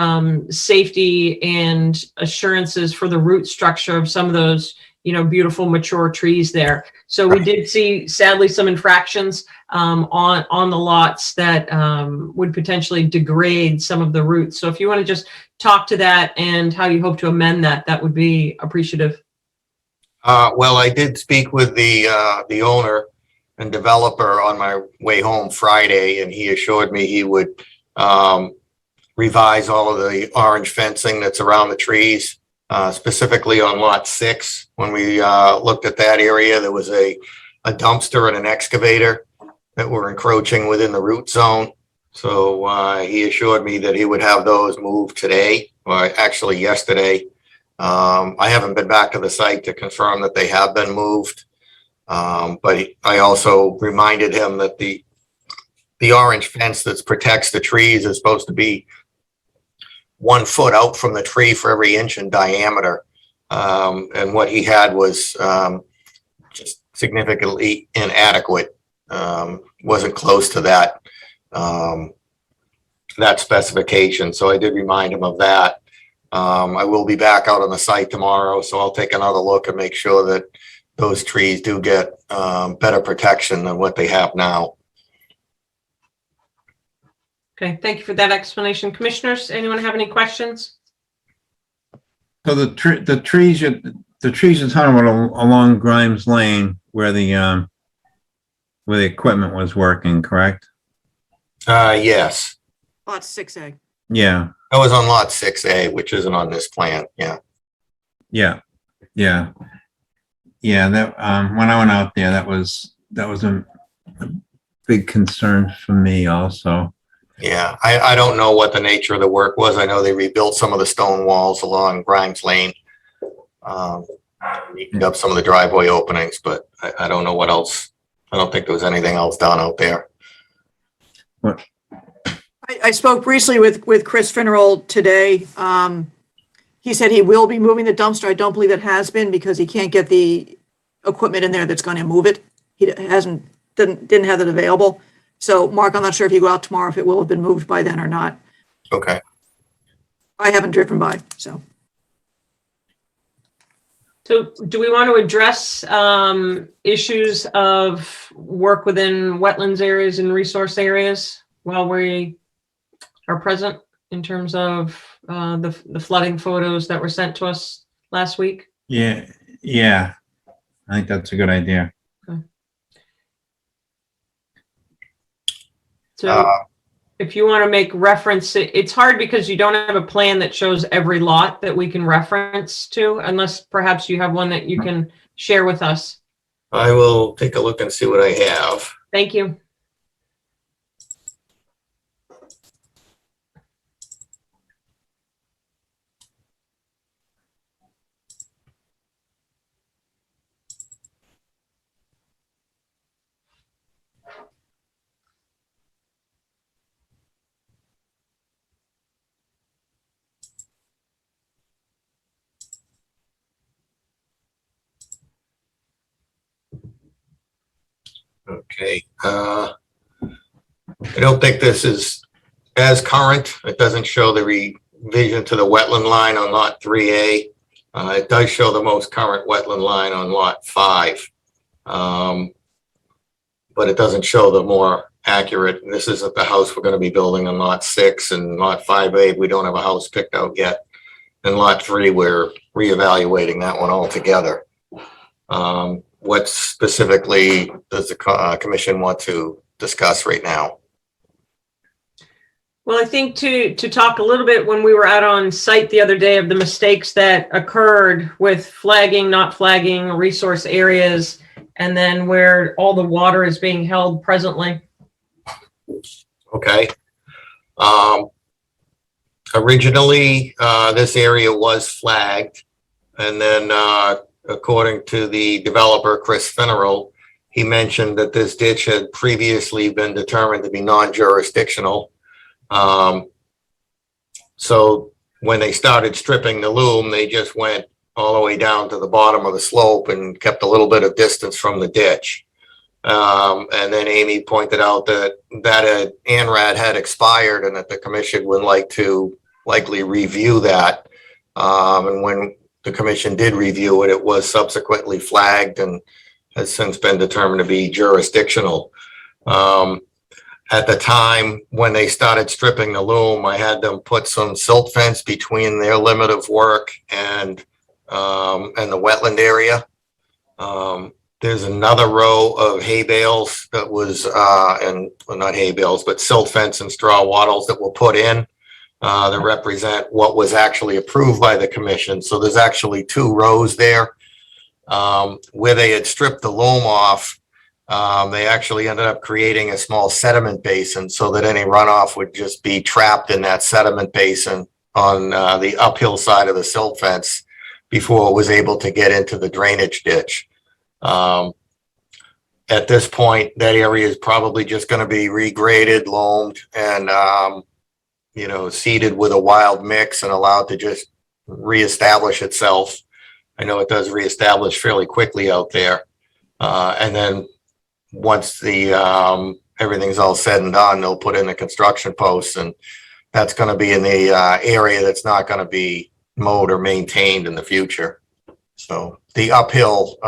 safety and assurances for the root structure of some of those, beautiful mature trees there. So we did see, sadly, some infractions on the lots that would potentially degrade some of the roots. So if you want to just talk to that and how you hope to amend that, that would be appreciative. Well, I did speak with the owner and developer on my way home Friday, and he assured me he would revise all of the orange fencing that's around the trees, specifically on lot 6. When we looked at that area, there was a dumpster and an excavator that were encroaching within the root zone. So he assured me that he would have those moved today, or actually yesterday. I haven't been back to the site to confirm that they have been moved. But I also reminded him that the orange fence that protects the trees is supposed to be 1 foot out from the tree for every inch in diameter. And what he had was just significantly inadequate. Wasn't close to that specification. So I did remind him of that. I will be back out on the site tomorrow, so I'll take another look and make sure that those trees do get better protection than what they have now. Okay, thank you for that explanation. Commissioners, anyone have any questions? So the trees you're talking about along Grimes Lane where the equipment was working, correct? Yes. Lot 6A. Yeah. That was on lot 6A, which isn't on this plan. Yeah. Yeah. Yeah. Yeah. That when I went out there, that was a big concern for me also. Yeah, I don't know what the nature of the work was. I know they rebuilt some of the stone walls along Grimes Lane, eating up some of the driveway openings, but I don't know what else. I don't think there was anything else done out there. What? I spoke briefly with Chris Finnerold today. He said he will be moving the dumpster. I don't believe it has been because he can't get the equipment in there that's going to move it. He didn't have it available. So Mark, I'm not sure if you go out tomorrow, if it will have been moved by then or not. Okay. I haven't driven by, so. So do we want to address issues of work within wetlands areas and resource areas while we are present in terms of the flooding photos that were sent to us last week? Yeah. Yeah. I think that's a good idea. Okay. So if you want to make reference, it's hard because you don't have a plan that shows every lot that we can reference to, unless perhaps you have one that you can share with us. I will take a look and see what I have. Thank you. Okay. I don't think this is as current. It doesn't show the revision to the wetland line on lot 3A. It does show the most current wetland line on lot 5. But it doesn't show the more accurate. This isn't the house we're going to be building on lot 6, and lot 5A, we don't have a house picked out yet. And lot 3, we're reevaluating that one altogether. What specifically does the commission want to discuss right now? Well, I think to talk a little bit when we were out on site the other day of the mistakes that occurred with flagging, not flagging resource areas, and then where all the water is being held presently. Okay. Originally, this area was flagged, and then according to the developer, Chris Finneral, he mentioned that this ditch had previously been determined to be non-jurisdictional. So when they started stripping the loam, they just went all the way down to the bottom of the slope and kept a little bit of distance from the ditch. And then Amy pointed out that ANRAD had expired and that the commission would like to likely review that. And when the commission did review it, it was subsequently flagged and has since been determined to be jurisdictional. At the time when they started stripping the loam, I had them put some silt fence between their limit of work and the wetland area. There's another row of hay bales that was, well, not hay bales, but silt fence and straw wattles that were put in that represent what was actually approved by the commission. So there's actually 2 rows there. Where they had stripped the loam off, they actually ended up creating a small sediment basin so that any runoff would just be trapped in that sediment basin on the uphill side of the silt fence before it was able to get into the drainage ditch. At this point, that area is probably just going to be regraded, loamed, and seeded with a wild mix and allowed to just reestablish itself. I know it does reestablish fairly quickly out there. And then once the everything's all said and done, they'll put in the construction posts, and that's going to be in the area that's not going to be mowed or maintained in the future. So the uphill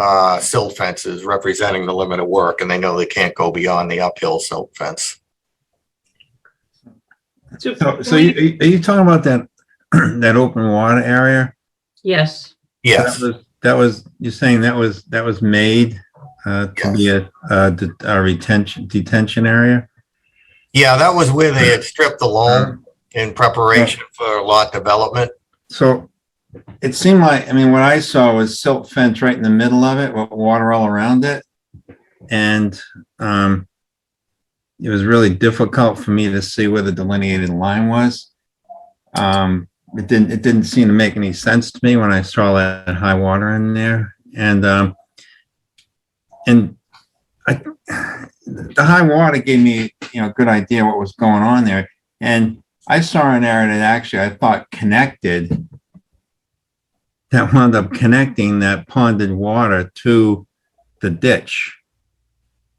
silt fence is representing the limit of work, and they know they can't go beyond the uphill silt fence. So are you talking about that that open water area? Yes. Yes. That was you're saying that was made to be a detention area? Yeah, that was where they had stripped the loam in preparation for lot development. So it seemed like, I mean, what I saw was silt fence right in the middle of it with water all around it. And it was really difficult for me to see where the delineated line was. It didn't seem to make any sense to me when I saw that high water in there. And the high water gave me, a good idea what was going on there. And I saw an area that actually I thought connected, that wound up connecting that ponded water to the ditch.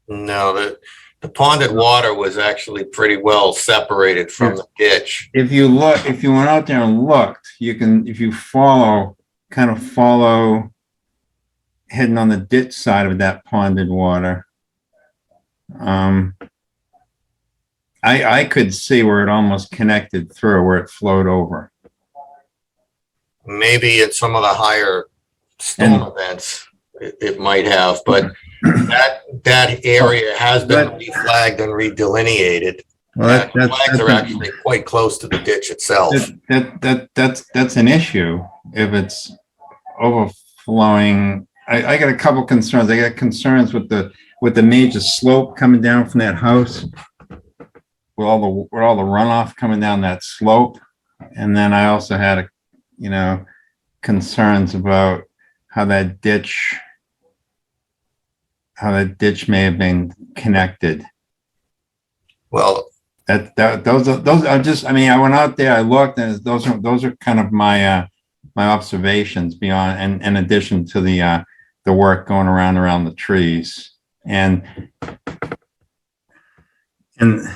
No, the ponded water was actually pretty well separated from the ditch. If you went out there and looked, if you follow heading on the ditch side of that ponded water, I could see where it almost connected through, where it flowed over. Maybe in some of the higher storm events, it might have, but that area has been reflagged and redelineated. Well, the flags are actually quite close to the ditch itself. That's an issue if it's overflowing. I got a couple concerns. I got concerns with the major slope coming down from that house, with all the runoff coming down that slope, and then I also had concerns about how that ditch may have been connected. Well, those are just, I mean, I went out there, I looked, and those are kind of my observations beyond, and in addition to the work going around the trees. And and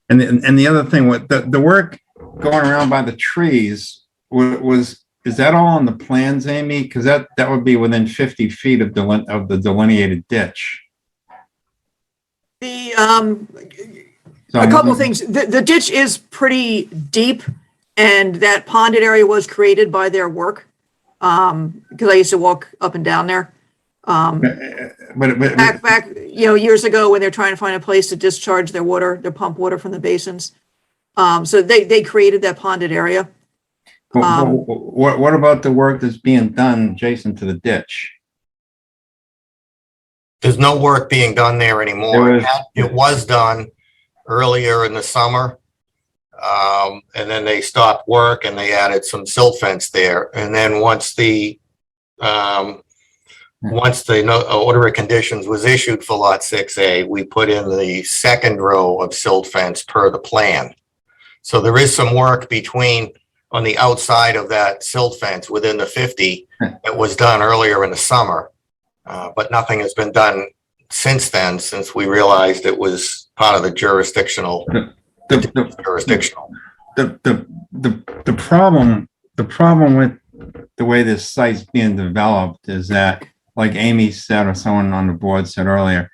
the other thing with the work going around by the trees is that all on the plans, Amy? Because that would be within 50 feet of the delineated ditch. The, So a couple of things. The ditch is pretty deep, and that ponded area was created by their work. Because I used to walk up and down there. But Back, years ago when they're trying to find a place to discharge their water, their pump water from the basins. So they created that ponded area. What about the work that's being done adjacent to the ditch? There's no work being done there anymore. It was done earlier in the summer. And then they stopped work and they added some silt fence there. And then once the order of conditions was issued for lot 6A, we put in the second row of silt fence per the plan. So there is some work on the outside of that silt fence within the 50 that was done earlier in the summer. But nothing has been done since then, since we realized it was part of the jurisdictional. The problem with the way this site's being developed is that, like Amy said, or someone on the board said earlier,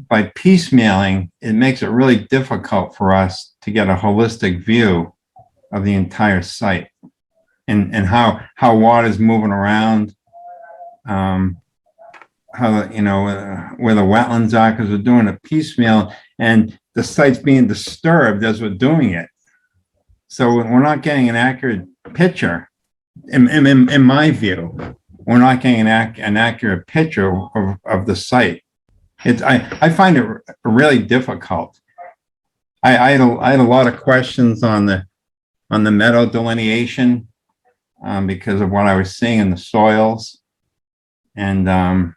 by piecemealing, it makes it really difficult for us to get a holistic view of the entire site and how water's moving around, where the wetlands are, because we're doing a piecemeal and the site's being disturbed as we're doing it. So we're not getting an accurate picture. In my view, we're not getting an accurate picture of the site. I find it really difficult. I had a lot of questions on the meadow delineation because of what I was seeing in the soils. And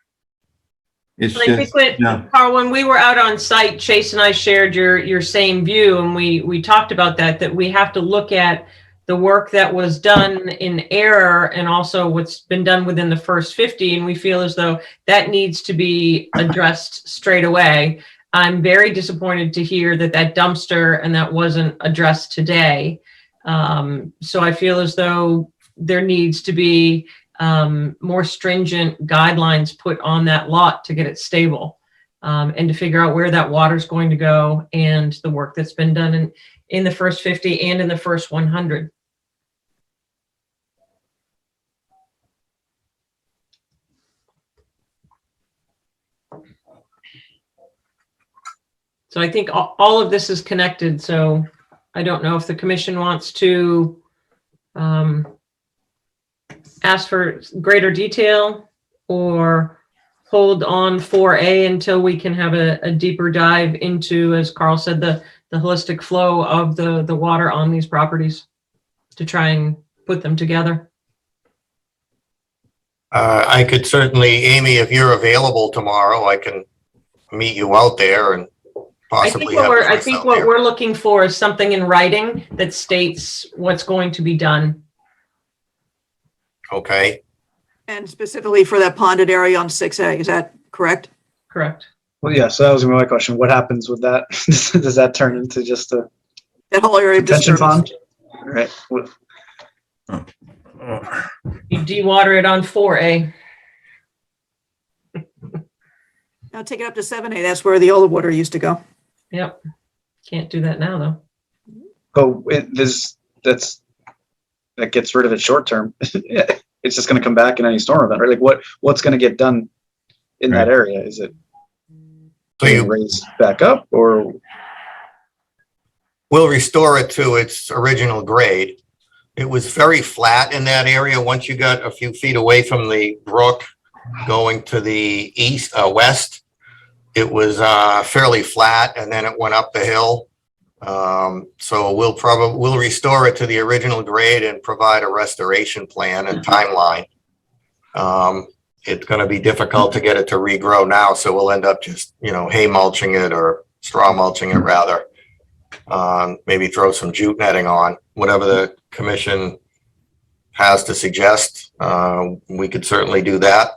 it's I think Carl, when we were out on site, Chase and I shared your same view, and we talked about that we have to look at the work that was done in error and also what's been done within the first 50, and we feel as though that needs to be addressed straight away. I'm very disappointed to hear that dumpster and that wasn't addressed today. So I feel as though there needs to be more stringent guidelines put on that lot to get it stable, and to figure out where that water is going to go and the work that's been done in the first 50 and in the first 100. So I think all of this is connected. So I don't know if the commission wants to ask for greater detail or hold on 4A until we can have a deeper dive into, as Carl said, the holistic flow of the water on these properties to try and put them together. I could certainly, Amy, if you're available tomorrow, I can meet you out there and possibly I think what we're looking for is something in writing that states what's going to be done. Okay. And specifically for that ponded area on 6A, is that correct? Correct. Well, yeah, so that was my question. What happens with that? Does that turn into just a That whole area of detention disturbance? pond? Right. You dewater it on 4A. Now take it up to 7A. That's where the old water used to go. Yep. Can't do that now, though. Oh, that gets rid of it short term. It's just going to come back in any storm event, right? Like what's going to get done in that area? Is it raised back up, or we'll restore it to its original grade? It was very flat in that area. Once you got a few feet away from the brook going to the west, it was fairly flat, and then it went up the hill. So we'll restore it to the original grade and provide a restoration plan and timeline. It's going to be difficult to get it to regrow now, so we'll end up just, hay mulching it or straw mulching it rather. Maybe throw some jute netting on, whatever the commission has to suggest. We could certainly do that.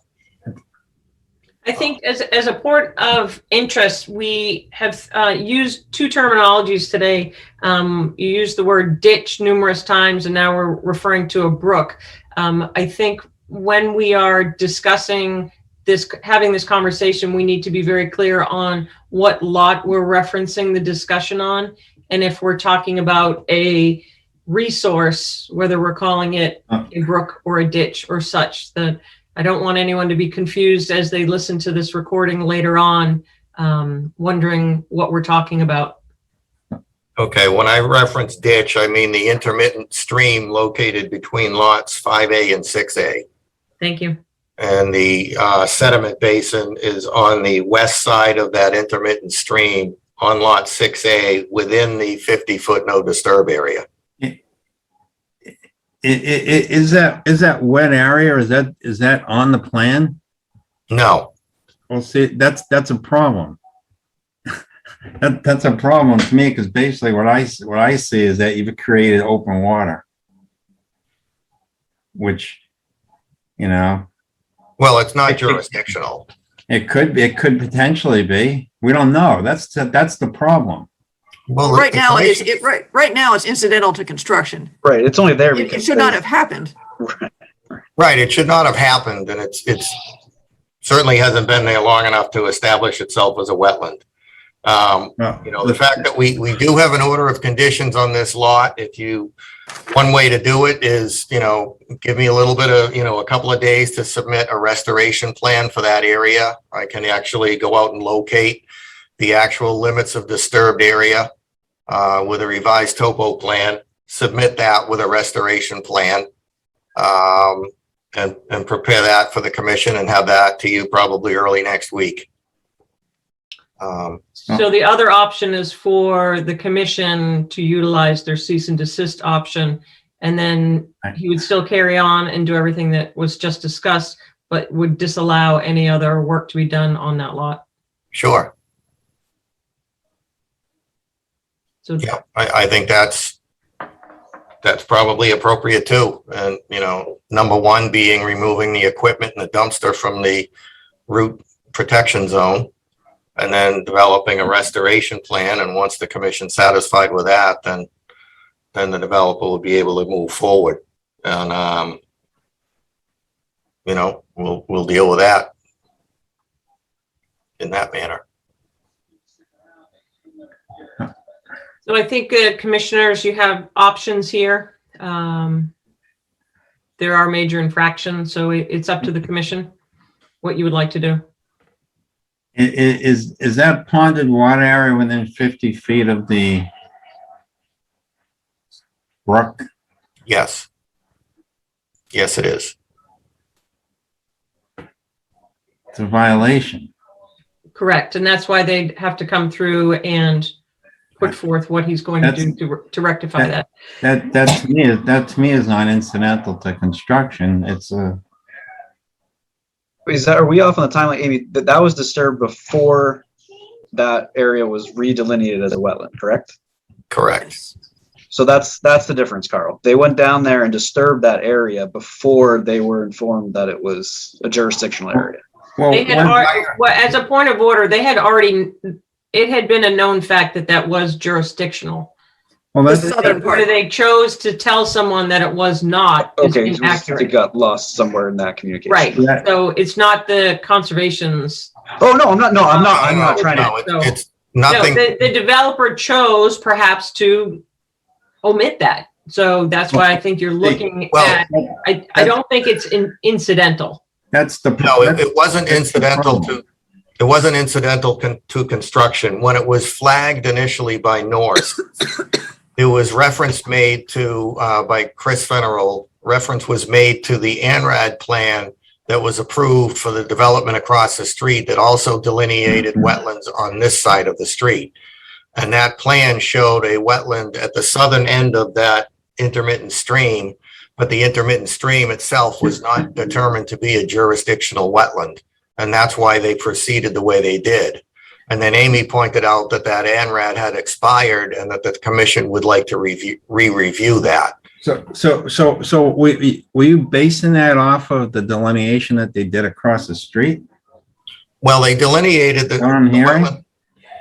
I think as a port of interest, we have used two terminologies today. You used the word ditch numerous times, and now we're referring to a brook. I think when we are discussing this, having this conversation, we need to be very clear on what lot we're referencing the discussion on. And if we're talking about a resource, whether we're calling it a brook or a ditch or such, that I don't want anyone to be confused as they listen to this recording later on, wondering what we're talking about. Okay, when I reference ditch, I mean the intermittent stream located between lots 5A and 6A. Thank you. And the sediment basin is on the west side of that intermittent stream on lot 6A within the 50-foot no disturb area. Is that wet area, or is that on the plan? No. Well, see, that's a problem. That's a problem to me, because basically what I see is that you've created open water, which, you know. Well, it's not jurisdictional. It could potentially be. We don't know. That's the problem. Well, Right now, right now it's incidental to construction. Right. It's only there It because should not have happened. Right, it should not have happened, and it's certainly hasn't been there long enough to establish itself as a wetland. You know, the fact that we do have an order of conditions on this lot, one way to do it is, you know, give me a little bit of, you know, a couple of days to submit a restoration plan for that area. I can actually go out and locate the actual limits of disturbed area with a revised topo plan, submit that with a restoration plan, and prepare that for the commission and have that to you probably early next week. So the other option is for the commission to utilize their cease and desist option, and then he would still carry on and do everything that was just discussed, but would disallow any other work to be done on that lot. Sure. So yeah, I think that's probably appropriate too. And, you know, number one being removing the equipment and the dumpster from the root protection zone, and then developing a restoration plan. And once the commission's satisfied with that, then the developer will be able to move forward. And, you know, we'll deal with that in that manner. So I think, commissioners, you have options here. There are major infractions, so it's up to the commission what you would like to do. Is that ponded water area within 50 feet of the brook? Yes. Yes, it is. It's a violation. Correct, and that's why they'd have to come through and put forth what he's going to do to rectify that. That to me is not incidental to construction. It's a. Are we off on the timeline, Amy? That was disturbed before that area was redelineated as a wetland, correct? Correct. So that's the difference, Carl. They went down there and disturbed that area before they were informed that it was a jurisdictional area. Well, They had as a point of order, they had already. It had been a known fact that was jurisdictional. well, The that's, southern part. They chose to tell someone that it was not. Is Okay, it inaccurate. got lost somewhere in that communication. Right. Yeah. So it's not the conservation's. Oh no, I'm not trying to. No, it's nothing. No, the developer chose perhaps to omit that. So that's why I think you're looking Well, at. I don't think it's incidental. that's the. No, it wasn't incidental to. It wasn't incidental to construction. When it was flagged initially by Norse, it was reference made to, by Chris Fennerell, reference was made to the ANRAD plan that was approved for the development across the street that also delineated wetlands on this side of the street. And that plan showed a wetland at the southern end of that intermittent stream, but the intermittent stream itself was not determined to be a jurisdictional wetland. And that's why they proceeded the way they did. And then Amy pointed out that ANRAD had expired and that the commission would like to re-review that. So were you basing that off of the delineation that they did across the street? Well, they delineated the What I'm hearing? wetland.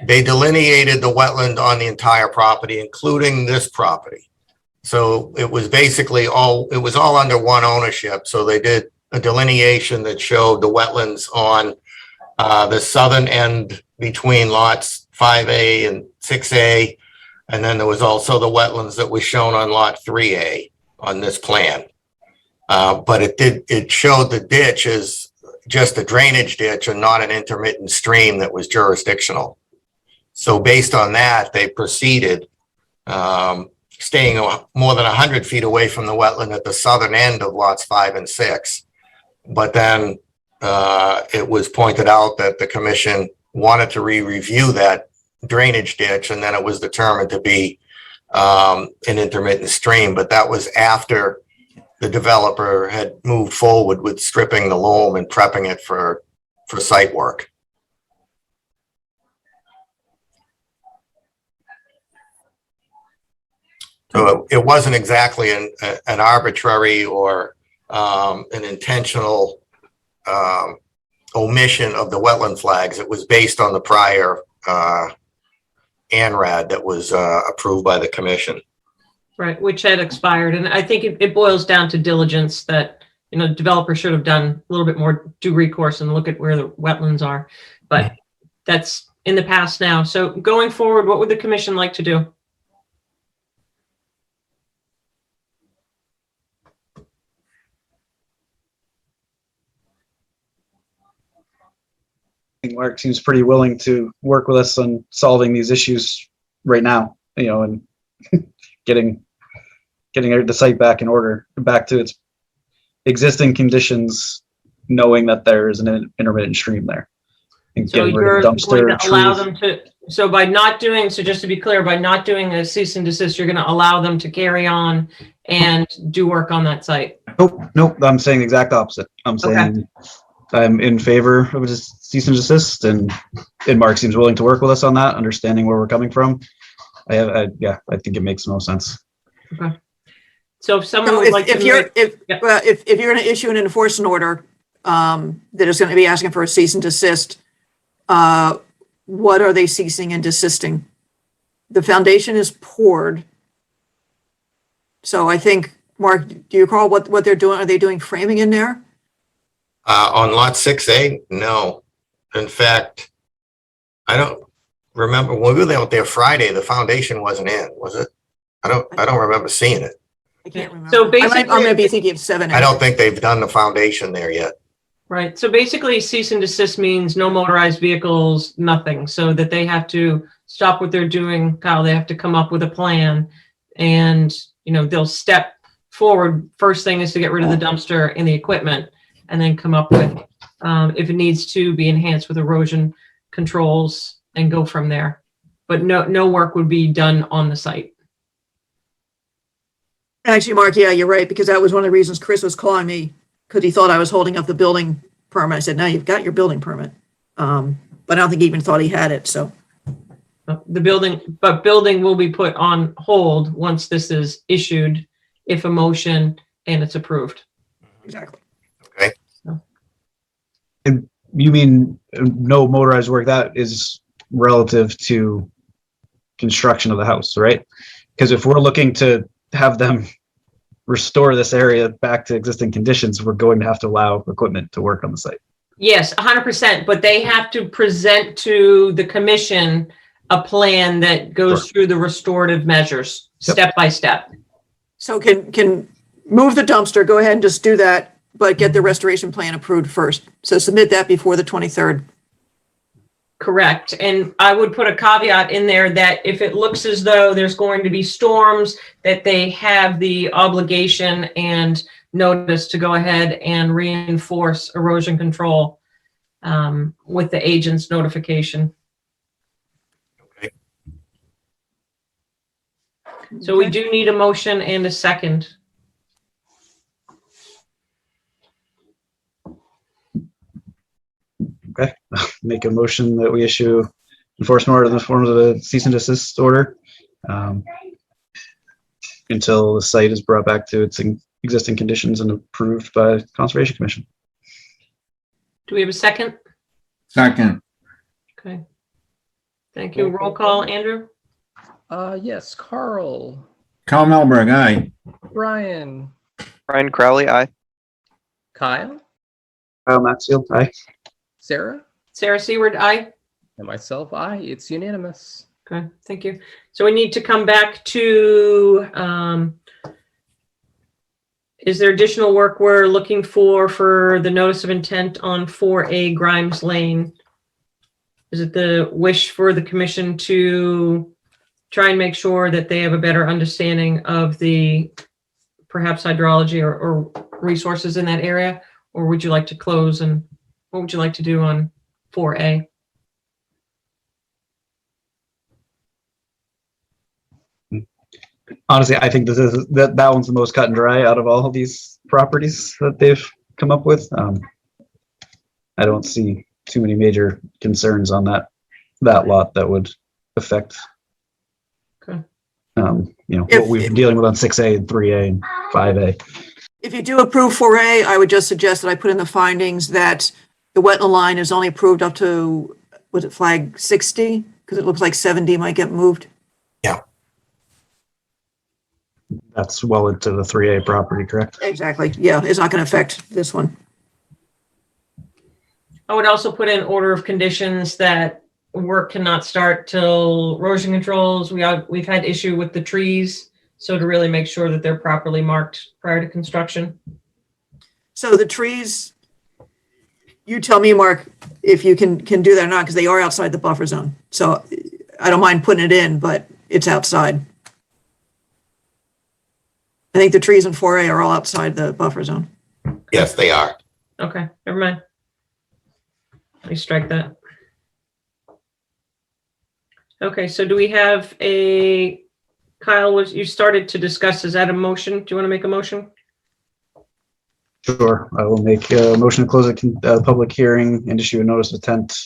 They delineated the wetland on the entire property, including this property. So it was basically it was all under one ownership. So they did a delineation that showed the wetlands on the southern end between lots 5A and 6A. And then there was also the wetlands that was shown on lot 3A on this plan. But it showed the ditch as just a drainage ditch and not an intermittent stream that was jurisdictional. So based on that, they proceeded, staying more than 100 feet away from the wetland at the southern end of lots 5 and 6. But then it was pointed out that the commission wanted to re-review that drainage ditch, and then it was determined to be an intermittent stream. But that was after the developer had moved forward with stripping the loam and prepping it for site work. So it wasn't exactly an arbitrary or an intentional omission of the wetland flags. It was based on the prior ANRAD that was approved by the commission. Right, which had expired. And I think it boils down to diligence that, developer should have done a little bit more due recourse and look at where the wetlands are. But that's in the past now. So going forward, what would the commission like to do? I think Mark seems pretty willing to work with us on solving these issues right now, and getting the site back in order, back to its existing conditions, knowing that there is an intermittent stream there. And So getting rid you're of going dumpster, to allow trees. them to, so just to be clear, by not doing a cease and desist, you're going to allow them to carry on and do work on that site. Nope, I'm saying the exact opposite. I'm saying I'm in favor of a cease and desist, and Mark seems willing to work with us on that, understanding where we're coming from. I think it makes no sense. Okay. So if someone So would like to if you're Yeah. going to issue an enforcement order that is going to be asking for a cease and desist, what are they ceasing and desisting? The foundation is poured. So I think, Mark, do you recall what they're doing? Are they doing framing in there? On lot 6A, no. In fact, I don't remember when we were out there Friday, the foundation wasn't in, was it? I don't remember seeing it. I can't remember. So basically, I'm going to be thinking of 7A. I don't think they've done the foundation there yet. right. So basically cease and desist means no motorized vehicles, nothing. So that they have to stop what they're doing, Kyle, they have to come up with a plan and, they'll step forward. First thing is to get rid of the dumpster and the equipment and then come up with, if it needs to be enhanced with erosion controls and go from there. But no work would be done on the site. Actually, Mark, yeah, you're right, because that was one of the reasons Chris was calling me, because he thought I was holding up the building permit. I said, no, you've got your building permit. But I don't think he even thought he had it, so. Building will be put on hold once this is issued, if a motion and it's approved. Exactly. And you mean no motorized work? That is relative to construction of the house, right? Because if we're looking to have them restore this area back to existing conditions, we're going to have to allow equipment to work on the site. Yes, 100%, but they have to present to the commission a plan that goes through the restorative measures, step by step. So can move the dumpster, go ahead and just do that, but get the restoration plan approved first. So submit that before the 23rd. Correct. And I would put a caveat in there that if it looks as though there's going to be storms, that they have the obligation and notice to go ahead and reinforce erosion control with the agent's notification. Okay. So we do need a motion and a second. Okay, make a motion that we issue enforcement order in the form of a cease and desist order until the site is brought back to its existing conditions and approved by Conservation Commission. Do we have a second? Second, Okay. Thank you. Roll call, Andrew? Yes, Carl, Carl Melberg, aye. Brian, Brian Crowley, aye. Kyle, Kyle Maxfield, aye. Sarah, Sarah Seward, aye. and myself, aye. It's unanimous. Okay, thank you. So we need to come back to, is there additional work we're looking for the notice of intent on 4A Grimes Lane? Is it the wish for the commission to try and make sure that they have a better understanding of the perhaps hydrology or resources in that area? Or would you like to close, and what would you like to do on 4A? Honestly, I think that one's the most cut and dry out of all of these properties that they've come up with. I don't see too many major concerns on that lot that would affect, Okay. What we've been dealing with on 6A and 3A and 5A. If you do approve 4A, I would just suggest that I put in the findings that the wetland line is only approved up to, was it flag 60? Because it looks like 70 might get moved. That's well into the 3A property, correct? Exactly. Yeah, it's not going to affect this one. I would also put in order of conditions that work cannot start till erosion controls. We've had issue with the trees, so to really make sure that they're properly marked prior to construction. So the trees, you tell me, Mark, if you can do that or not, because they are outside the buffer zone. So I don't mind putting it in, but it's outside. I think the trees in 4A are all outside the buffer zone. Yes, they are. Okay, never mind. Let me strike that. Okay, so do we have Kyle, you started to discuss, is that a motion? Do you want to make a motion? Sure. I will make a motion to close a public hearing and issue a notice of intent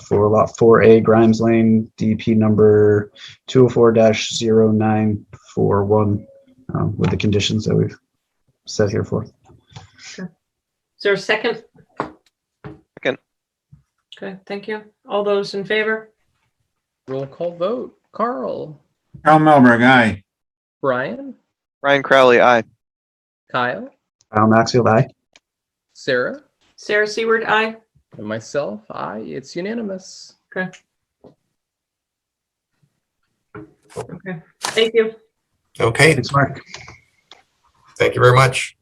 for lot 4A Grimes Lane, DP number 204-0941 with the conditions that we've set here for. Okay. Is there a second? Second. Okay, thank you. All those in favor? Roll call vote. Carl, Carl Melberg, aye. Brian, Brian Crowley, aye. Kyle, Kyle Maxfield, aye. Sarah, Sarah Seward, aye. and myself, aye. It's unanimous. Okay. Okay, thank you. Okay, Thanks, Mark. thank you very much.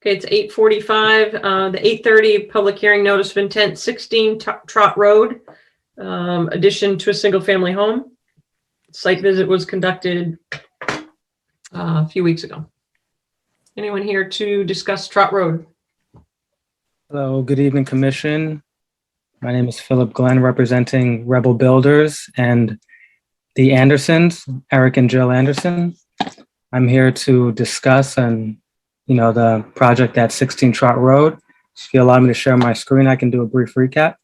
Okay, it's 8:45. The 8:30 public hearing notice of intent, 16 Trot Road, addition to a single-family home. Site visit was conducted a few weeks ago. Anyone here to discuss Trot Road? Hello, good evening, Commission. My name is Philip Glenn, representing Rebel Builders and the Andersons, Eric and Jill Anderson. I'm here to discuss the project at 16 Trot Road. If you allow me to share my screen, I can do a brief recap.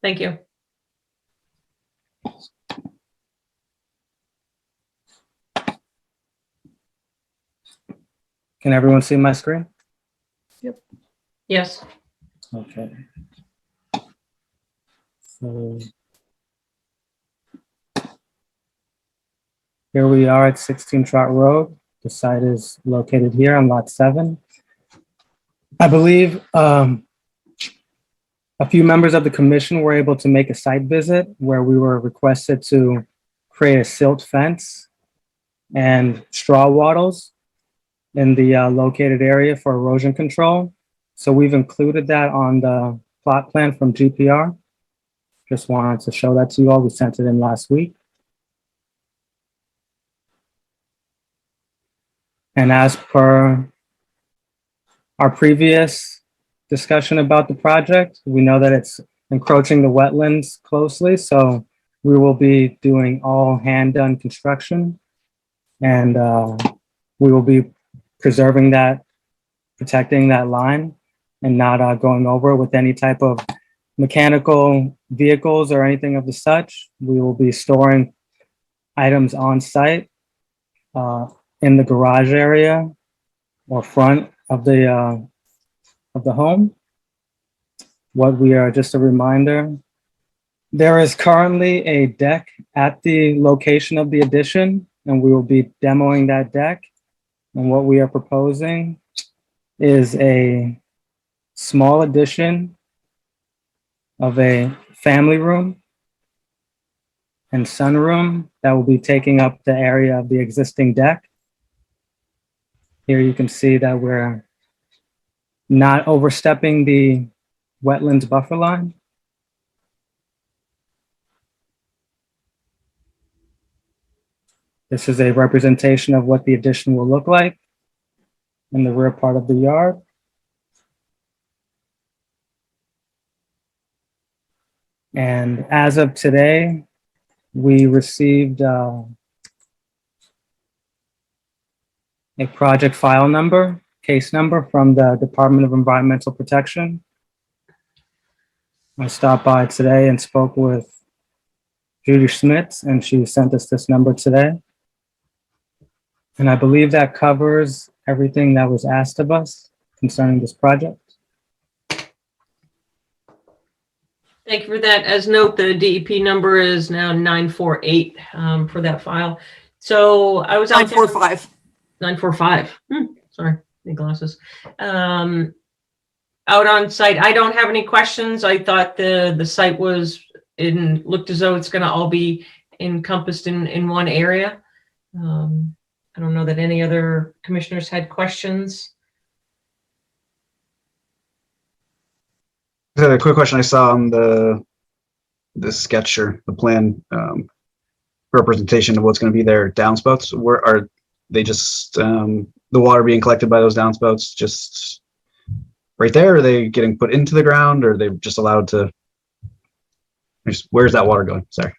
Thank you. Can everyone see my screen? Yes. Okay. So here we are at 16 Trot Road. The site is located here on lot 7. I believe a few members of the commission were able to make a site visit where we were requested to create a silt fence and straw wattles in the located area for erosion control. So we've included that on the plot plan from GPR. Just wanted to show that to you all. We sent it in last week. And as per our previous discussion about the project, we know that it's encroaching the wetlands closely. So we will be doing all hand-done construction, and we will be preserving that, protecting that line, and not going over with any type of mechanical vehicles or anything of the such. We will be storing items on site in the garage area or front of the home. just a reminder, there is currently a deck at the location of the addition, and we will be demoing that deck. And what we are proposing is a small addition of a family room and sunroom that will be taking up the area of the existing deck. Here you can see that we're not overstepping the wetlands buffer line. This is a representation of what the addition will look like in the rear part of the yard. And as of today, we received a project file number, case number from the Department of Environmental Protection. I stopped by today and spoke with Judy Schmitz, and she sent us this number today. And I believe that covers everything that was asked of us concerning this project. Thank you for that. As note, the DEP number is now 948 for that file. So I was out there. 945. 945. Sorry, need glasses. Out on site, I don't have any questions. I thought the site looked as though it's going to all be encompassed in one area. I don't know that any other commissioners had questions. A quick question I saw on the sketch or the plan representation of what's going to be their downspouts. Where are they just the water being collected by those downspouts just right there? Are they getting put into the ground, or are they just allowed to? Where's that water going? Sorry.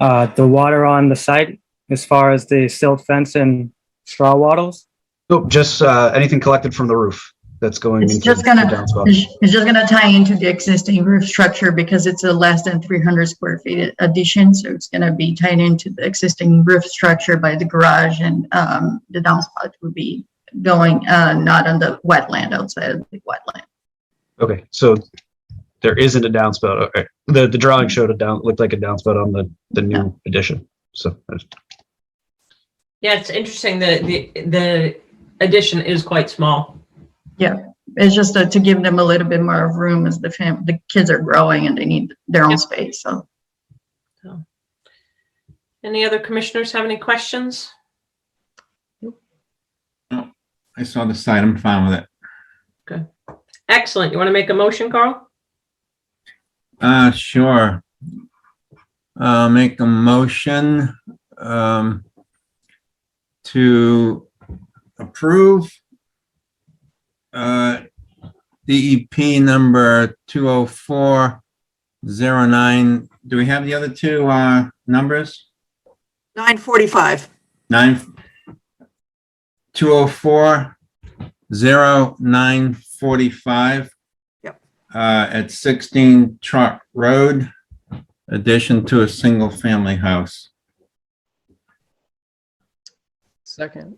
The water on the site, as far as the silt fence and straw wattles? Nope, just anything collected from the roof that's going It's into just the downspout. it's just gonna tie into the existing roof structure because it's a less than 300 square feet addition. So it's gonna be tied into the existing roof structure by the garage, and the downspout would be going not on the wetland, outside of the wetland. Okay, so there isn't a downspout. Okay, the drawing showed looked like a downspout on the new addition. So Yeah, it's interesting that the addition is quite small. Yeah, it's just to give them a little bit more of room as the kids are growing and they need their own space. So, any other commissioners have any questions? I saw the site. I'm fine with it. Okay, excellent. You want to make a motion, Carl? Sure. Make a motion to approve DEP number 20409. Do we have the other two numbers? 945. 2040945. Yep. At 16 Truck Road, addition to a single family house. Second.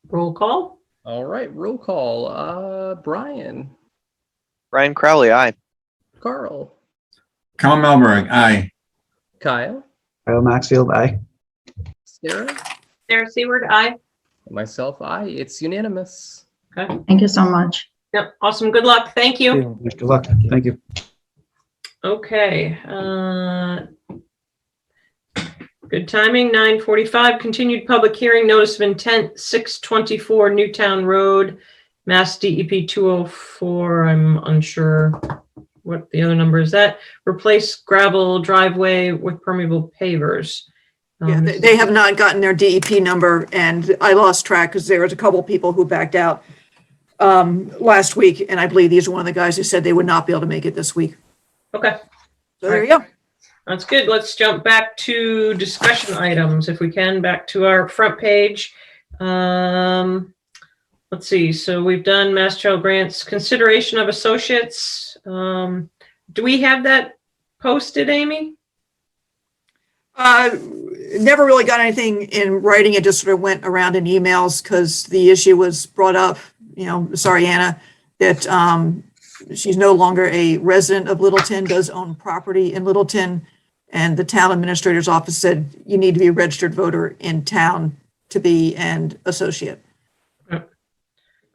Roll call. All right, roll call. Brian, Brian Crowley, aye. Carl, Carl Melberg, aye. Kyle, Kyle Maxfield, aye. Sarah, Sarah Seward, aye. myself, aye. It's unanimous. Okay. thank you so much. Yep. Awesome. Good luck. Thank you. Good luck. Thank you. Okay. Good timing. 9:45. Continued public hearing. Notice of intent. 624 Newtown Road, Mass DEP 204. I'm unsure what the other number is. That replace gravel driveway with permeable pavers. Yeah, they have not gotten their DEP number, and I lost track because there was a couple people who backed out last week, and I believe these are one of the guys who said they would not be able to make it this week. Okay. So there you go. That's good. Let's jump back to discussion items, if we can, back to our front page. Let's see. So we've done Mass Trail grants, consideration of associates. Do we have that posted, Amy? Never really got anything in writing. It just sort of went around in emails because the issue was brought up, sorry, Anna, that she's no longer a resident of Littleton, does own property in Littleton. And the town administrator's office said you need to be a registered voter in town to be an associate.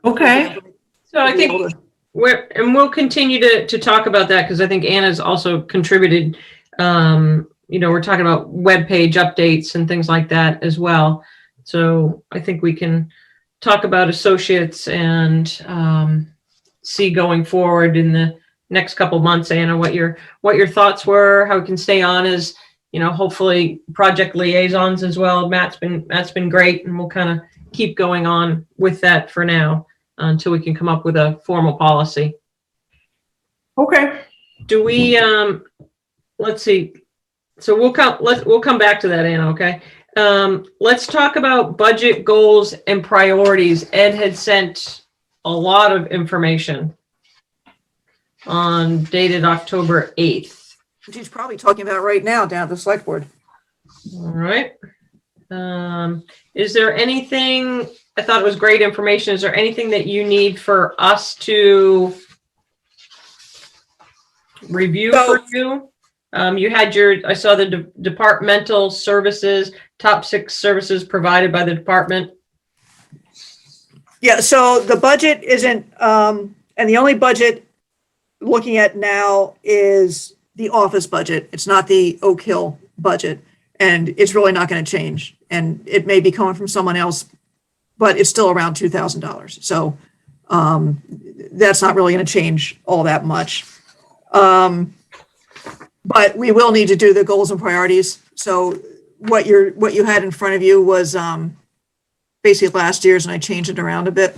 Okay. So I think we'll continue to talk about that because I think Anna's also contributed. We're talking about web page updates and things like that as well. So I think we can talk about associates and see going forward in the next couple of months, Anna, what your thoughts were, how we can stay on as, hopefully project liaisons as well. Matt's been great, and we'll kind of keep going on with that for now until we can come up with a formal policy. Okay. Do we, let's see. So we'll come back to that, Anna, okay? Let's talk about budget goals and priorities. Ed had sent a lot of information dated October 8th. Which he's probably talking about right now down at the select board. All right. Is there anything, I thought it was great information. Is there anything that you need for us to review for you? You had I saw the departmental services, top 6 services provided by the department. Yeah, so the budget isn't, and the only budget looking at now is the office budget. It's not the Oak Hill budget, and it's really not going to change. And it may be coming from someone else, but it's still around $2,000. So that's not really going to change all that much. But we will need to do the goals and priorities. So what you had in front of you was basically last year's, and I changed it around a bit.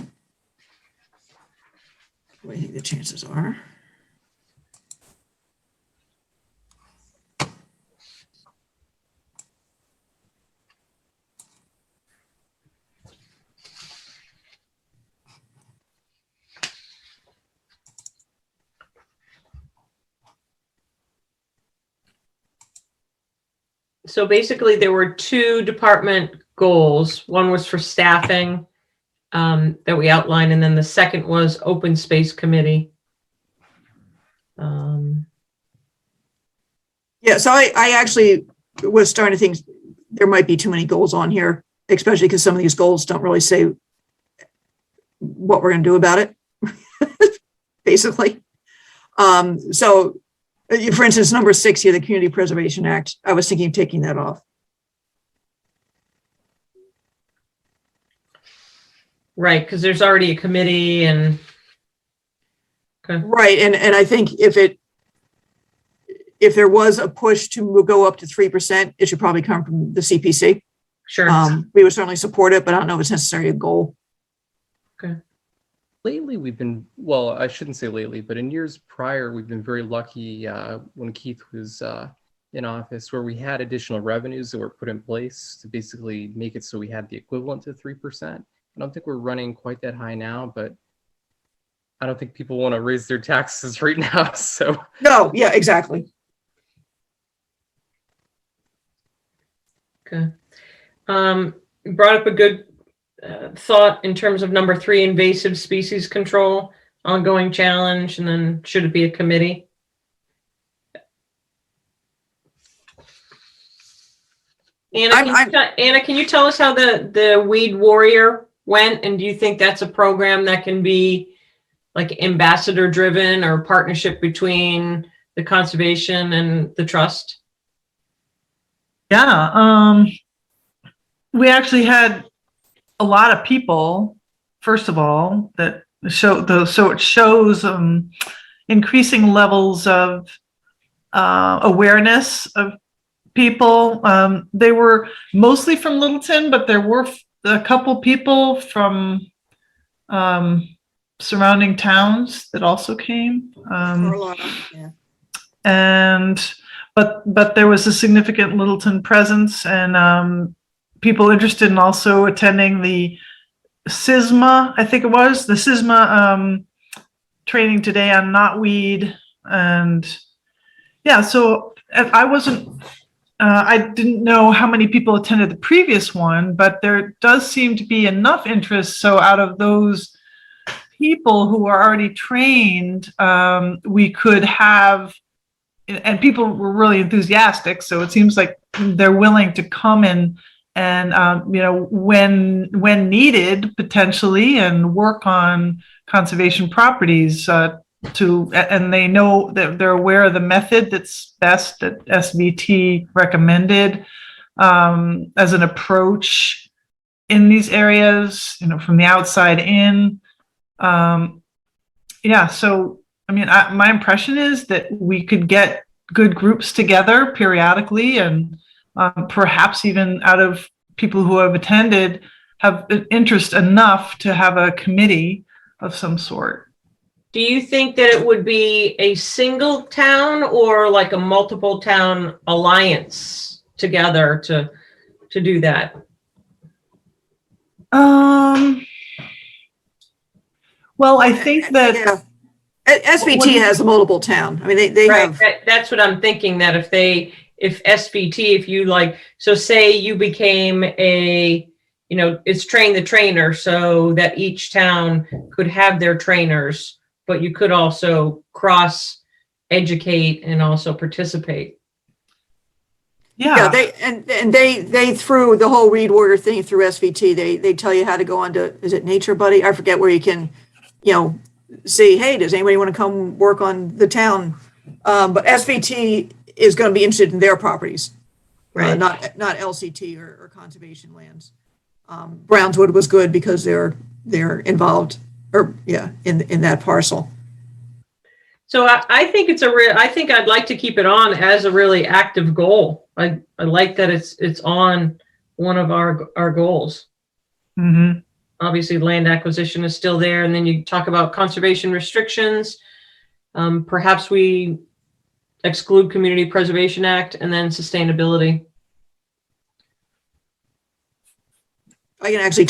What do you think the chances are? So basically there were 2 department goals. One was for staffing that we outlined, and then the second was open space committee. Yeah, so I actually was starting to think there might be too many goals on here, especially because some of these goals don't really say what we're going to do about it, basically. So, for instance, number 6 here, the Community Preservation Act, I was thinking of taking that off. Right, because there's already a committee and. Okay. Right, and I think if there was a push to go up to 3%, it should probably come from the CPC. Sure. We would certainly support it, but I don't know if it's necessarily a goal. Okay. Lately, we've been, well, I shouldn't say lately, but in years prior, we've been very lucky when Keith was in office, where we had additional revenues that were put in place to basically make it so we had the equivalent to 3%. I don't think we're running quite that high now, but I don't think people want to raise their taxes right now. So no, yeah, exactly. Okay. You brought up a good thought in terms of number 3, invasive species control, ongoing challenge, and then should it be a committee? Anna, can you tell us how the Weed Warrior went, and do you think that's a program that can be like ambassador driven or partnership between the conservation and the trust? Yeah, we actually had a lot of people, first of all, that so it shows increasing levels of awareness of people. They were mostly from Littleton, but there were a couple people from surrounding towns that also came. Yeah. But there was a significant Littleton presence, and people interested in also attending the SISMA, I think it was, the SISMA training today on knotweed. And yeah, so I wasn't I didn't know how many people attended the previous one, but there does seem to be enough interest. So out of those people who are already trained, we could have, and people were really enthusiastic. So it seems like they're willing to come in and when needed, potentially, and work on conservation properties. And they know that they're aware of the method that's best that SVT recommended as an approach in these areas, from the outside in. Yeah, so I mean, my impression is that we could get good groups together periodically, and perhaps even out of people who have attended have interest enough to have a committee of some sort. Do you think that it would be a single town or like a multiple town alliance together to do that? Well, I think that Yeah. SVT has a multiple town. I mean, they Right, have, that's what I'm thinking, that if SVT, if you like, so say you became it's train the trainer, so that each town could have their trainers, but you could also cross educate and also participate. yeah, they through the whole Read Warrior thing through SVT, they tell you how to go on to, is it Nature Buddy? I forget, where you can, see, hey, does anybody want to come work on the town? But SVT is going to be interested in their properties, Right. not LCT or conservation lands. Brownswood was good because they're involved, in that parcel. So I think I think I'd like to keep it on as a really active goal. I like that it's on one of our goals. Mm-hmm. Obviously, land acquisition is still there, and then you talk about conservation restrictions. Perhaps we exclude Community Preservation Act, and then sustainability. I can actually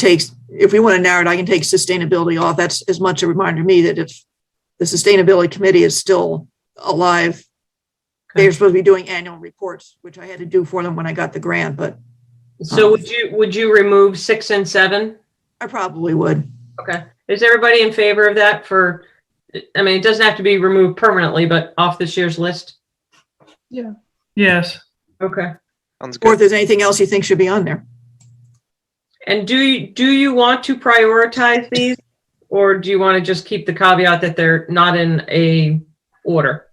if we want to narrow it, I can take sustainability off. That's as much a reminder to me that if the Sustainability Committee is still alive, they're supposed to be doing annual reports, which I had to do for them when I got the grant. But so would you remove 6 and 7? I probably would. Okay. Is everybody in favor of that? I mean, it doesn't have to be removed permanently, but off this year's list. Yeah. Yes. Okay. Sounds Or if good. there's anything else you think should be on there. And do you want to prioritize these, or do you want to just keep the caveat that they're not in a order?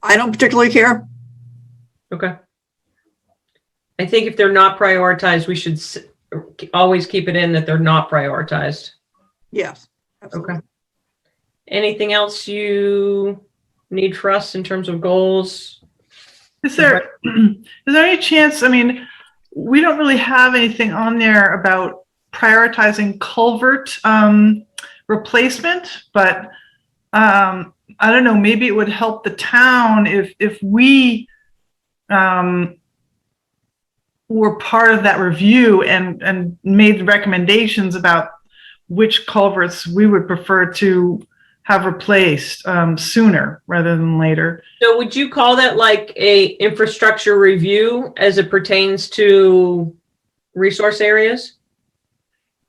I don't particularly care. Okay. I think if they're not prioritized, we should always keep it in that they're not prioritized. Yes. Absolutely. Okay. Anything else you need for us in terms of goals? Is there any chance, I mean, we don't really have anything on there about prioritizing culvert replacement, but I don't know, maybe it would help the town if we were part of that review and made recommendations about which culverts we would prefer to have replaced sooner rather than later. So would you call that like a infrastructure review as it pertains to resource areas?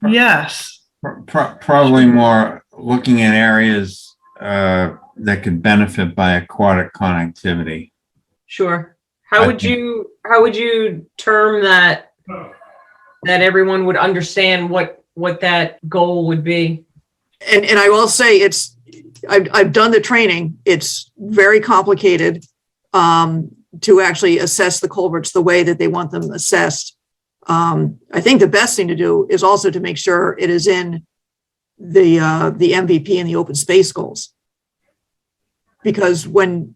Yes. Probably more looking at areas that could benefit by aquatic connectivity. Sure. How would you term that everyone would understand what that goal would be? And I will say I've done the training. It's very complicated to actually assess the culverts the way that they want them assessed. I think the best thing to do is also to make sure it is in the MVP and the open space goals. Because when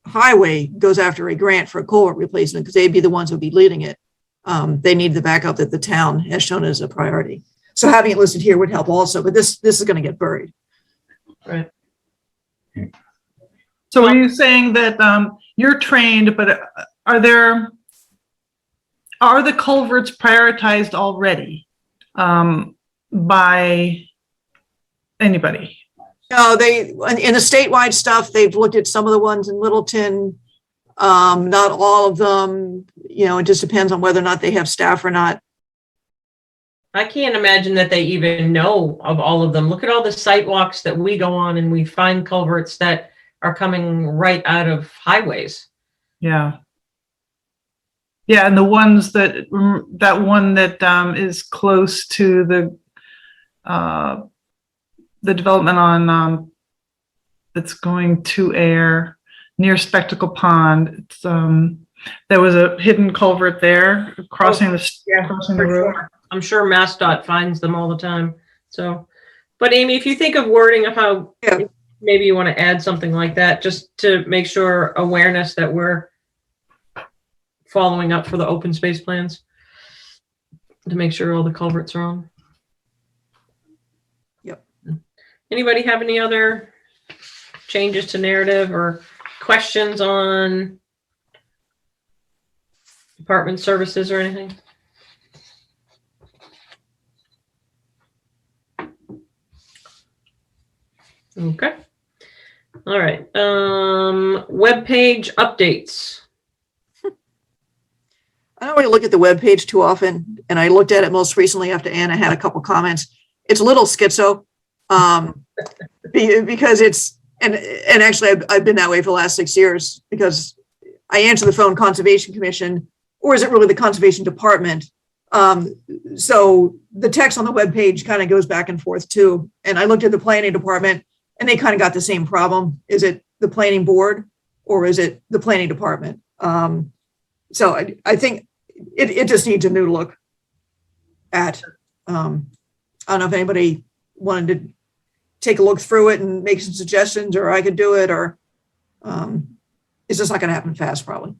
highway goes after a grant for a culvert replacement, because they'd be the ones who'd be leading it, they need the backup that the town has shown as a priority. So having it listed here would help also, but this is going to get buried. Right. So are you saying that you're trained, but are the culverts prioritized already by anybody? No, in the statewide stuff, they've looked at some of the ones in Littleton, Not all of them, it just depends on whether or not they have staff or not. I can't imagine that they even know of all of them. Look at all the site walks that we go on and we find culverts that are coming right out of highways. Yeah. Yeah, and the ones that one that is close to the development on that's going to air near Spectacle Pond. It's there was a hidden culvert there crossing crossing the road. Sure. I'm sure MassDOT finds them all the time. So, but Amy, if you think of wording of how maybe you want to add something like that, just to make sure awareness that we're following up for the open space plans, to make sure all the culverts are on. Yep. Anybody have any other changes to narrative or questions on department services or anything? Okay. All right. Web page updates. I don't really look at the webpage too often, and I looked at it most recently after Anna had a couple comments. It's a little schizo, because it's, and actually I've been that way for the last 6 years, because I answer the phone Conservation Commission, or is it really the Conservation Department? So the text on the webpage kind of goes back and forth too. And I looked at the Planning Department, and they kind of got the same problem. Is it the Planning Board, or is it the Planning Department? So I think it just needs a new look at, I don't know if anybody wanted to take a look through it and make some suggestions, or I could do it, or it's just not going to happen fast, probably.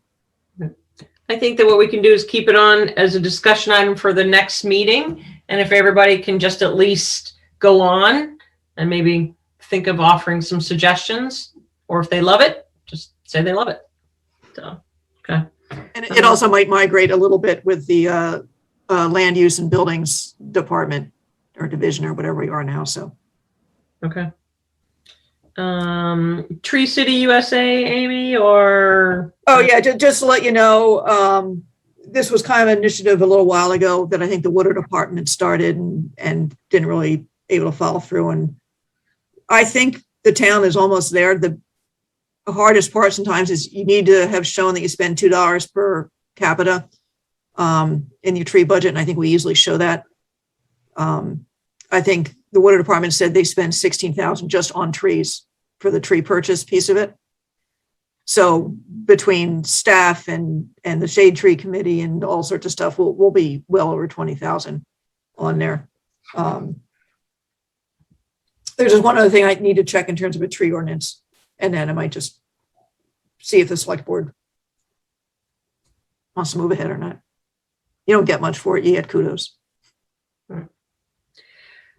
I think that what we can do is keep it on as a discussion item for the next meeting. And if everybody can just at least go on and maybe think of offering some suggestions, or if they love it, just say they love it. So, okay. And it also might migrate a little bit with the Land Use and Buildings Department or division or whatever we are now. So, okay. Tree City USA, Amy, or? Oh yeah, just to let you know, this was kind of an initiative a little while ago that I think the Water Department started and didn't really able to follow through. And I think the town is almost there. The hardest part sometimes is you need to have shown that you spend $2 per capita in your tree budget, and I think we easily show that. I think the Water Department said they spend $16,000 just on trees for the tree purchase piece of it. So between staff and the Shade Tree Committee and all sorts of stuff, we'll be well over 20,000 on there. There's just one other thing I need to check in terms of a tree ordinance, and then I might just see if the select board wants to move ahead or not. You don't get much for it. You get kudos.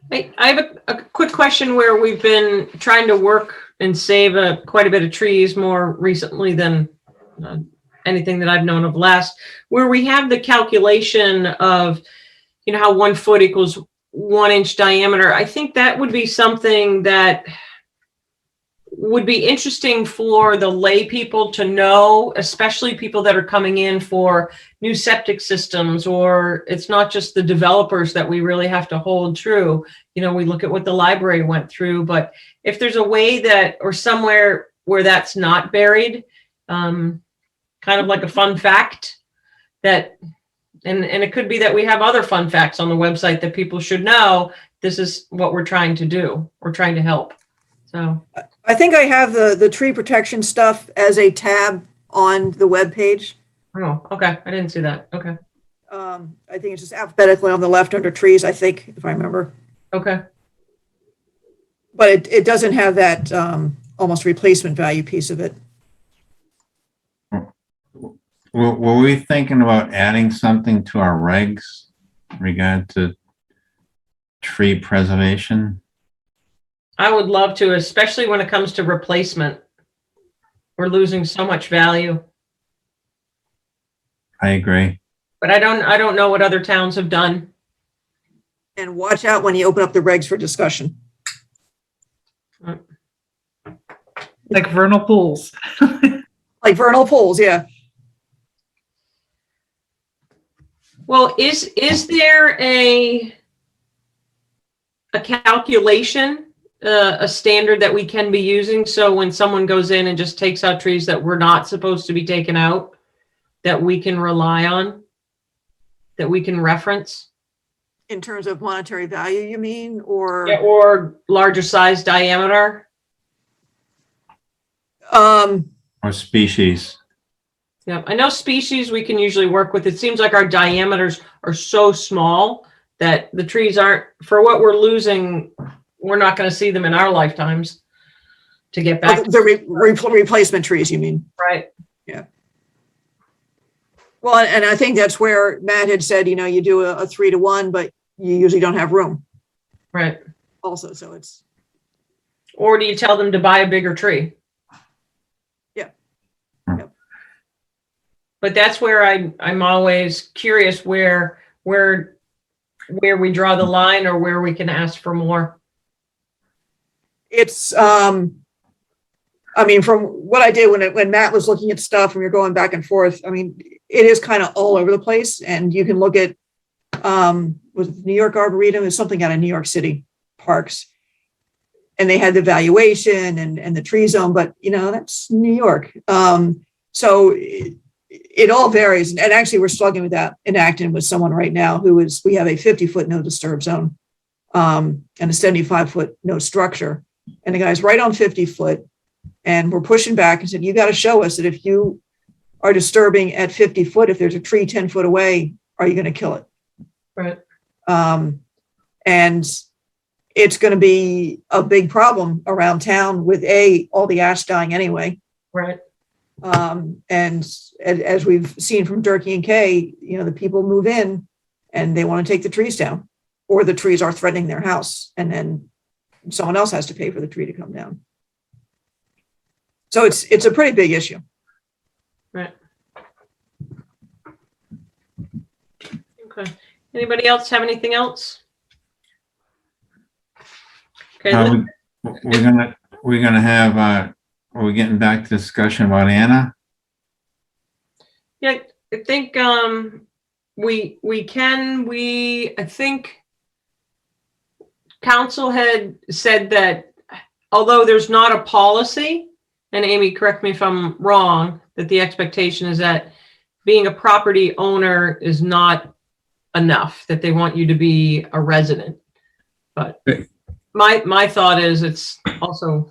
I have a quick question where we've been trying to work and save quite a bit of trees more recently than anything that I've known of last, where we have the calculation of, how 1 foot equals 1 inch diameter. I think that would be something that would be interesting for the lay people to know, especially people that are coming in for new septic systems, or it's not just the developers that we really have to hold true. We look at what the library went through, but if there's a way that, or somewhere where that's not buried, kind of like a fun fact that, and it could be that we have other fun facts on the website that people should know. This is what we're trying to do. We're trying to help. So I think I have the tree protection stuff as a tab on the web page. Oh, okay. I didn't see that. Okay. I think it's just alphabetically on the left under trees, I think, if I remember. Okay. But it doesn't have that almost replacement value piece of it. Were we thinking about adding something to our regs in regard to tree preservation? I would love to, especially when it comes to replacement. We're losing so much value. I agree. But I don't know what other towns have done. And watch out when you open up the regs for discussion. Like vernal pools. Like like vernal pools, yeah. Well, is there a calculation, a standard that we can be using? So when someone goes in and just takes out trees that were not supposed to be taken out, that we can rely on, that we can reference? In terms of monetary value, you mean, or? Yeah, or larger size diameter? Or species. Yeah, I know species we can usually work with. It seems like our diameters are so small that the trees aren't, for what we're losing, we're not going to see them in our lifetimes to get back. The replacement trees, you mean? Right. Yeah. Well, and I think that's where Matt had said, you do a 3-to-1, but you usually don't have room. Right. Also, so it's. Or do you tell them to buy a bigger tree? Yeah. Yep. But that's where I'm always curious where we draw the line or where we can ask for more. It's, I mean, from what I did when Matt was looking at stuff and we were going back and forth, I mean, it is kind of all over the place. And you can look at, with New York Arboretum, is something out of New York City parks. And they had the valuation and the tree zone, but that's New York. So it all varies. And actually we're struggling with that in Acton with someone right now we have a 50-foot no disturb zone, and a 75-foot no structure. And the guy's right on 50-foot. And we're pushing back and said, you got to show us that if you are disturbing at 50 foot, if there's a tree 10 foot away, are you going to kill it? Right. And it's going to be a big problem around town with all the ash dying anyway. Right. And as we've seen from Durkee and Kay, the people move in and they want to take the trees down, or the trees are threatening their house, and then someone else has to pay for the tree to come down. So it's a pretty big issue. Right. Okay. Anybody else have anything else? Okay. We're gonna have, are we getting back to discussion about Anna? Yeah, I think I think council had said that although there's not a policy, and Amy, correct me if I'm wrong, that the expectation is that being a property owner is not enough, that they want you to be a resident. But my thought is it's also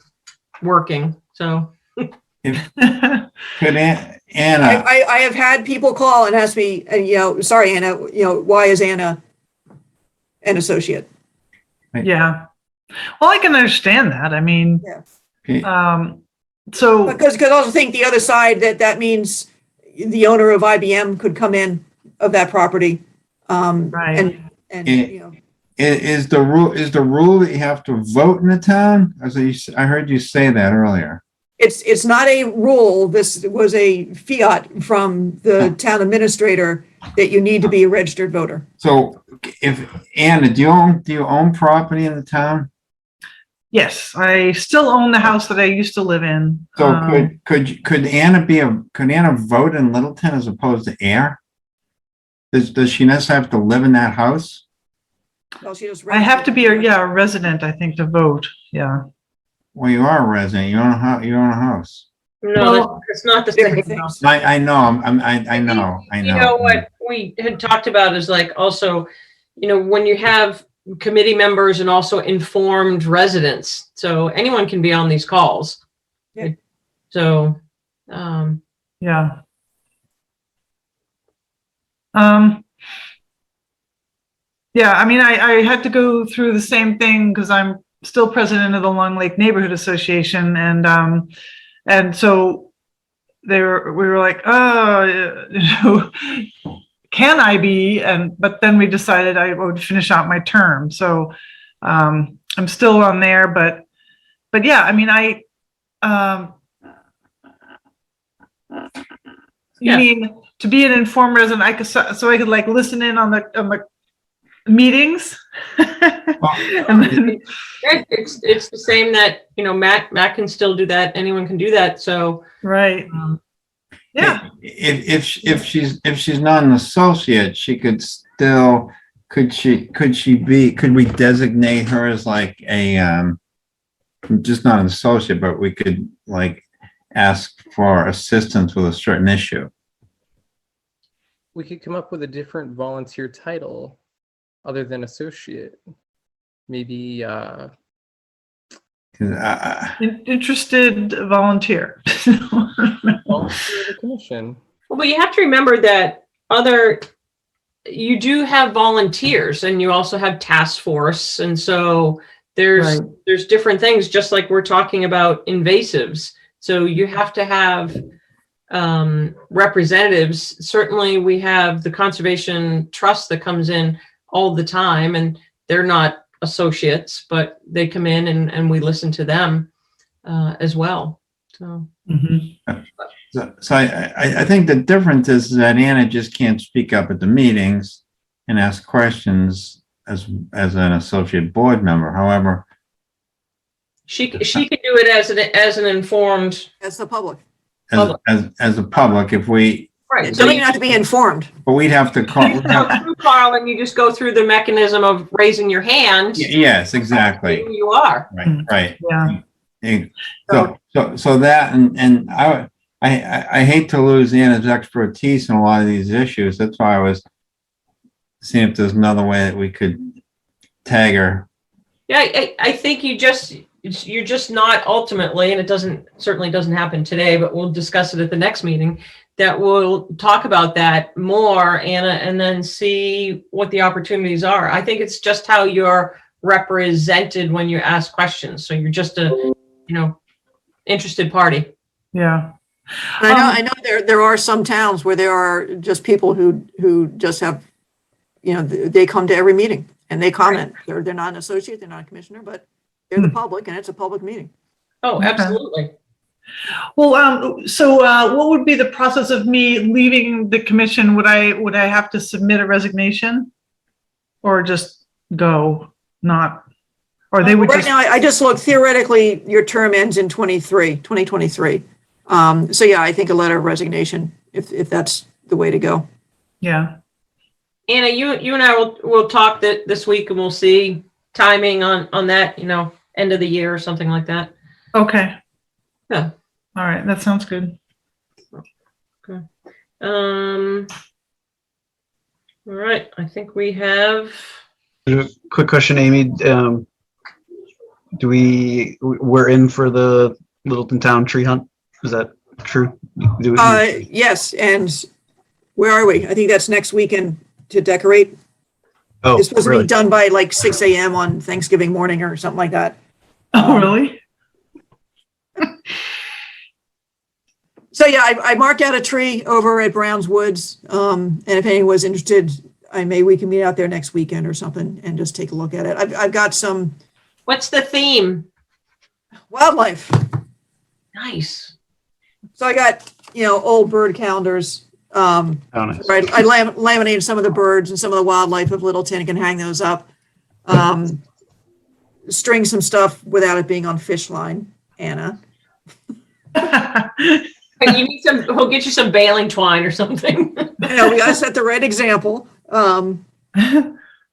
working. So Could Anna, I have had people call and ask me, sorry, Anna, why is Anna an associate? Yeah. Well, I can understand that. I mean, so because I also think the other side that means the owner of IBM could come in of that property. Right. And is the rule that you have to vote in the town? I heard you say that earlier. It's not a rule. This was a fiat from the town administrator that you need to be a registered voter. So if Anna, do you own property in the town? yes, I still own the house that I used to live in. So could Anna vote in Littleton as opposed to Air? Does she necessarily have to live in that house? No, she just I have to be a resident, I think, to vote. Yeah. Well, you are a resident. You own a house. no, Well, it's not the different same. things. I know. I know. You know what we had talked about is like also, when you have committee members and also informed residents, so anyone can be on these calls. Yeah. So, yeah. Yeah, I mean, I had to go through the same thing because I'm still president of the Long Lake Neighborhood Association, and so we were like, oh, can I be? But then we decided I would finish out my term, so I'm still on there, but yeah, I mean, you mean to be an informed resident, I could like listen in on the meetings. And then, it's the same that Matt can still do that. Anyone can do that. So right. Yeah. if she's not an associate, she could still, could we designate her as like a, just not an associate, but we could like ask for assistance with a certain issue. We could come up with a different volunteer title other than associate. Maybe Interested volunteer. volunteer the commission. Well, but you have to remember that you do have volunteers and you also have task force. And so there's different things, just like we're talking about invasives. So you have to have representatives. Certainly we have the Conservation Trust that comes in all the time, and they're not associates, but they come in and we listen to them as well. So. Mm-hmm. So I think the difference is that Anna just can't speak up at the meetings and ask questions as an associate board member. However, she could do it as an informed, As the public. as a public, if we, right. It So don't you even have to be informed. but we'd have to call. go through, Carl, and you just go through the mechanism of raising your hand. Yes, exactly. Who you are. Right. Yeah. So that, and I hate to lose Anna's expertise in a lot of these issues. That's why I was seeing if there's another way that we could tag her. Yeah, I think you're just not ultimately, and it certainly doesn't happen today, but we'll discuss it at the next meeting, that we'll talk about that more, Anna, and then see what the opportunities are. I think it's just how you're represented when you ask questions. So you're just a, interested party. Yeah. I know there are some towns where there are just people who just have, they come to every meeting and they comment. They're not an associate, they're not a commissioner, but they're the public and it's a public meeting. Oh, absolutely. Well, so what would be the process of me leaving the commission? Would I have to submit a resignation, or just go? Or they would right now, I just looked, theoretically, your term ends in 2023. So yeah, I think a letter of resignation, if that's the way to go. Yeah. Anna, you and I will talk this week, and we'll see timing on that, end of the year or something like that. Okay. Yeah. All right. That sounds good. Okay. All right. I think we have. Quick question, Amy. We're in for the Littleton Town tree hunt? Is that true? Yes, and where are we? I think that's next weekend to decorate. Oh, It's supposed to really? be done by like 6 a.m. on Thanksgiving morning or something like that. Oh, really? So yeah, I marked out a tree over at Brown's Woods. And if anyone was interested, we can meet out there next weekend or something and just take a look at it. I've got some What's the theme? wildlife. Nice. So I got, old bird calendars. Oh, nice. Right. I laminated some of the birds and some of the wildlife of Littleton. You can hang those up. String some stuff without it being on fish line, Anna. You need we'll get you some baling twine or something. We gotta set the right example. Yeah,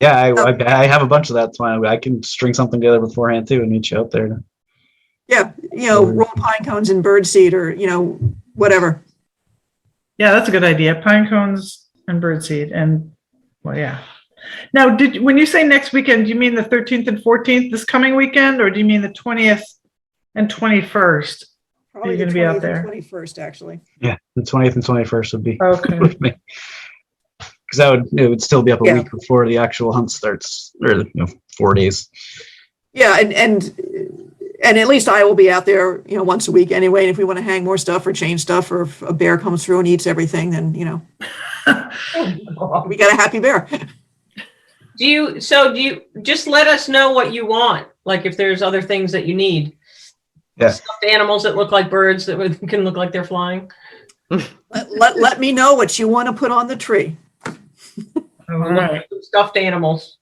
I have a bunch of that. So I can string something together beforehand too and meet you out there. Yeah, roll pine cones and bird seed or, whatever. Yeah, that's a good idea. Pine cones and birdseed, and well, yeah. Now, when you say next weekend, do you mean the 13th and 14th this coming weekend, or do you mean the 20th and 21st? Probably You're the gonna be out 20th there. and 21st, actually. Yeah, the 20th and 21st would be Okay. with me. Because it would still be up a Yeah. week before the actual hunt starts, or 4 days. Yeah, and at least I will be out there, once a week anyway. And if we want to hang more stuff or change stuff, or if a bear comes through and eats everything, then, we got a happy bear. Do you just let us know what you want? Like if there's other things that you need. Yeah. Stuffed animals that look like birds that can look like they're flying. Let me know what you want to put on the tree. All right. Stuffed animals.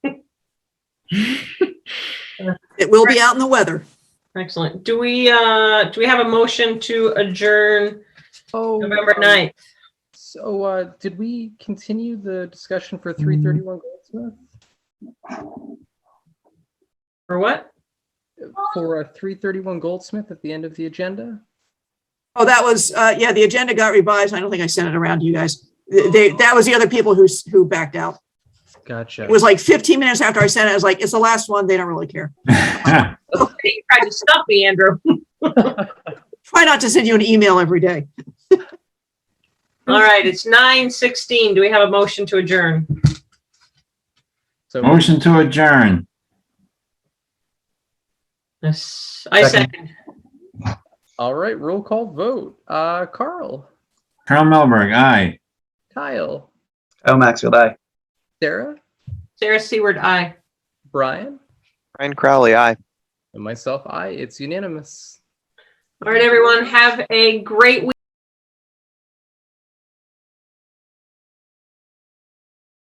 It will be out in the weather. Excellent. Do we have a motion to adjourn Oh, November 9th. So, did we continue the discussion for 331 Goldsmith? For what? For 331 Goldsmith at the end of the agenda? Oh, that was, yeah, the agenda got revised. I don't think I sent it around to you guys. That was the other people who backed out. Gotcha. It was like 15 minutes after I sent it. I was like, it's the last one. They don't really care. Okay, you tried to stop me, Andrew. Try not to send you an email every day. All right, it's 9:16. Do we have a motion to adjourn? So Motion to adjourn. Yes, I second. all right, roll call vote. Carl, Carl Melberg, aye. Kyle, Oh, Maxfield, aye. Sarah, Sarah Seward, aye. Brian, Ryan Crowley, aye. and myself, I. It's unanimous. All right, everyone, have a great week.